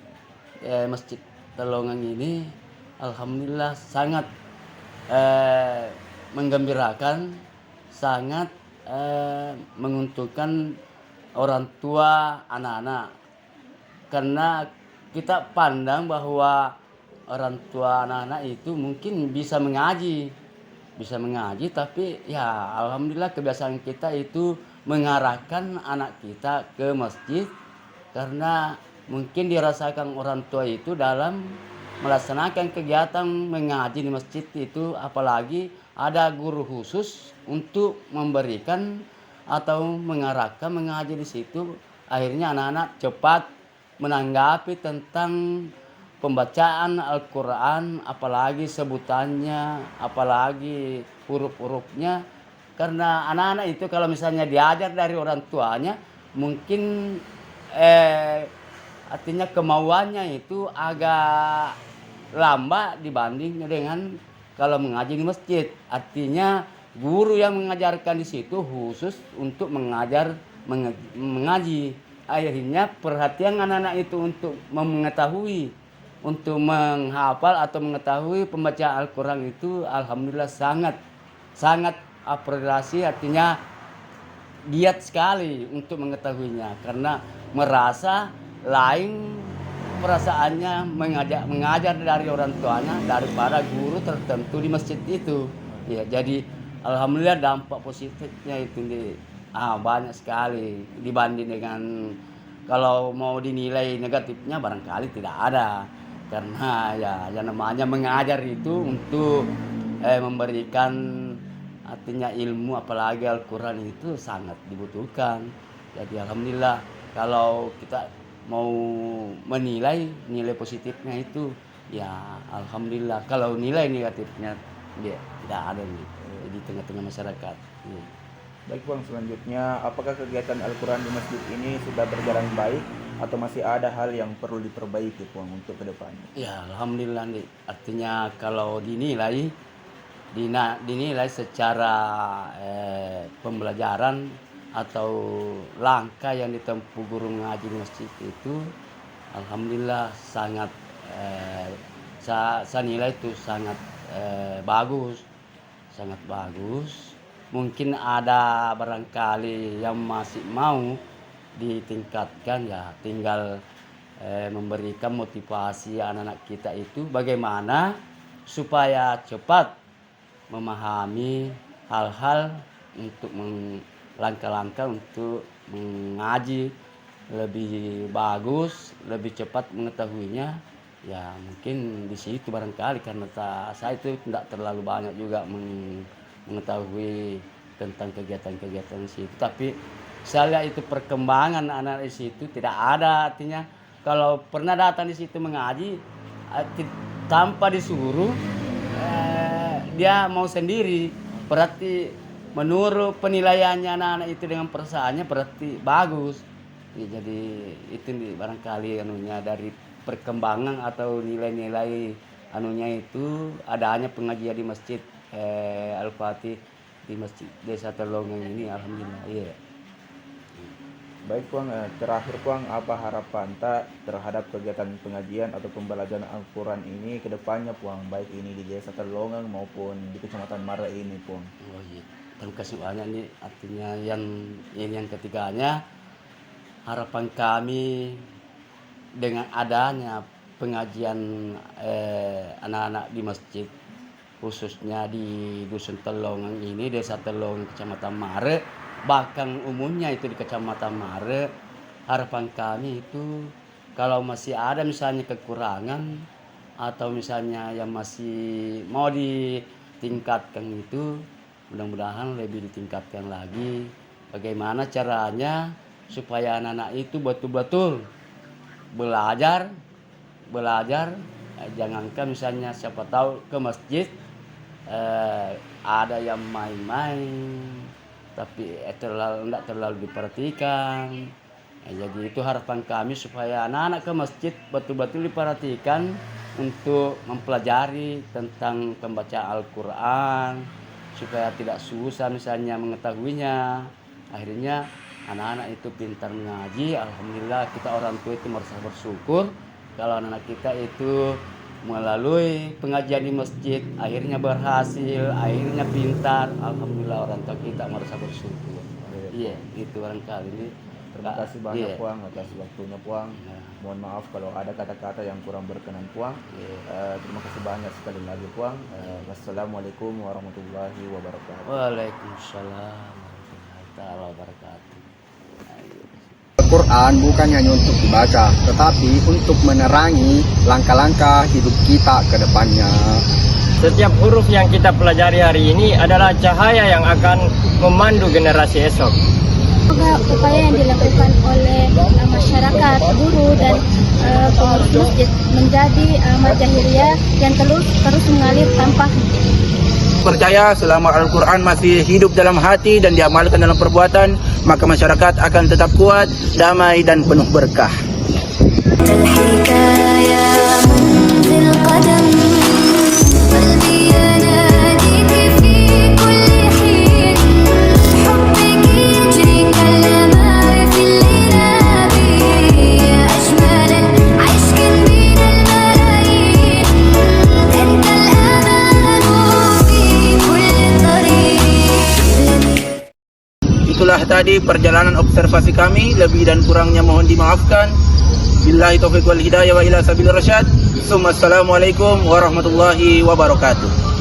Masjid Telongeng ini, alhamdulillah sangat menggembirakan, sangat menguntungkan orang tua anak-anak, karena kita pandang bahwa orang tua anak-anak itu mungkin bisa mengaji, tapi ya alhamdulillah kebiasaan kita itu mengarahkan anak kita ke masjid, karena mungkin dirasakan orang tua itu dalam melaksanakan kegiatan mengaji di masjid itu, apalagi ada guru khusus untuk memberikan atau mengarahkan mengaji di situ, akhirnya anak-anak cepat menanggapi tentang pembacaan Al-Quran, apalagi sebutannya, apalagi huruf-hurufnya. Karena anak-anak itu kalau misalnya diajar dari orang tuanya, mungkin artinya kemauannya itu agak lambat dibanding dengan kalau mengaji di masjid. Artinya guru yang mengajarkan di situ khusus untuk mengaji. Akhirnya perhatian anak-anak itu untuk mengetahui, untuk menghafal atau mengetahui pembacaan Al-Quran itu alhamdulillah sangat apresiasi, artinya giat sekali untuk mengetahuinya, karena merasa lain perasaannya mengajar dari orang tuanya daripada guru tertentu di masjid itu. Ya, jadi alhamdulillah dampak positifnya itu banyak sekali dibanding dengan kalau mau dinilai negatifnya barangkali tidak ada. Karena ya namanya mengajar itu untuk memberikan artinya ilmu, apalagi Al-Quran itu sangat dibutuhkan. Jadi alhamdulillah kalau kita mau menilai nilai positifnya itu ya alhamdulillah. Kalau nilai negatifnya ya tidak ada di tengah-tengah masyarakat. Ya. Baik Bang, selanjutnya apakah kegiatan Al-Quran di masjid ini sudah berjalan baik atau masih ada hal yang perlu diperbaiki Bang untuk kedepannya? Ya alhamdulillah nih. Artinya kalau dinilai secara pembelajaran atau langkah yang ditempuh guru mengaji di masjid itu alhamdulillah sangat saya nilai itu sangat bagus. Mungkin ada barangkali yang masih mau ditingkatkan, ya tinggal memberikan motivasi anak-anak kita itu bagaimana supaya cepat memahami hal-hal untuk langkah-langkah untuk mengaji lebih bagus, lebih cepat mengetahuinya. Ya mungkin di situ barangkali, karena saya itu tidak terlalu banyak juga mengetahui tentang kegiatan-kegiatan di situ, tapi saya lihat itu perkembangan anak di situ tidak ada. Artinya kalau pernah datang di situ mengaji tanpa disuruh, dia mau sendiri, berarti menurut penilaiannya anak-anak itu dengan perasaannya berarti bagus. Ya, jadi itu barangkali anunya dari perkembangan atau nilai-nilai anunya itu adanya pengajian di masjid Al-Fatih di masjid Desa Telongang ini, alhamdulillah. Iya. Baik Puang, terakhir Puang, apa harapan tak terhadap kegiatan pengajian atau pembelajaran Al-Quran ini ke depannya Puang, baik ini di Desa Telongang maupun di Kecamatan Mara ini Puang? Oh iya, terima kasih banyak nih. Artinya yang ketiganya, harapan kami dengan adanya pengajian anak-anak di masjid, khususnya di Dusun Telongang ini, Desa Telongang, Kecamatan Mare, bahkan umumnya itu di Kecamatan Mare, harapan kami itu kalau masih ada misalnya kekurangan atau misalnya yang masih mau ditingkatkan itu, mudah-mudahan lebih ditingkatkan lagi. Bagaimana caranya supaya anak-anak itu betul-betul belajar, jangankan misalnya siapa tahu ke masjid ada yang main-main tapi tidak terlalu diperhatikan. Jadi itu harapan kami supaya anak-anak ke masjid betul-betul diperhatikan untuk mempelajari tentang pembacaan Al-Quran supaya tidak susah misalnya mengetahuinya. Akhirnya anak-anak itu pintar mengaji. Alhamdulillah kita orang tua itu merasa bersyukur kalau anak kita itu melalui pengajian di masjid akhirnya berhasil, akhirnya pintar. Alhamdulillah orang tua kita merasa bersyukur. Iya, itu barangkali ini. Terima kasih banyak Puang atas waktunya Puang. Mohon maaf kalau ada kata-kata yang kurang berkenan Puang. Terima kasih banyak sekali lagi Puang. Wassalamualaikum warahmatullahi wabarakatuh. Waalaikumsalam warahmatullahi wabarakatuh. Al-Quran bukan hanya untuk dibaca, tetapi untuk menerangi langkah-langkah hidup kita ke depannya. Setiap huruf yang kita pelajari hari ini adalah cahaya yang akan memandu generasi esok. Upaya yang dilakukan oleh masyarakat, guru dan pengurus masjid menjadi amal jahiliyah yang terus mengalir tanpa henti. Percaya selama Al-Quran masih hidup dalam hati dan diamalkan dalam perbuatan, maka masyarakat akan tetap kuat, damai dan penuh berkah. Itulah tadi perjalanan observasi kami, lebih dan kurangnya mohon dimaafkan. Billahi taufiq wal hidayah wa ila sabil rasyad. Assalamualaikum warahmatullahi wabarakatuh.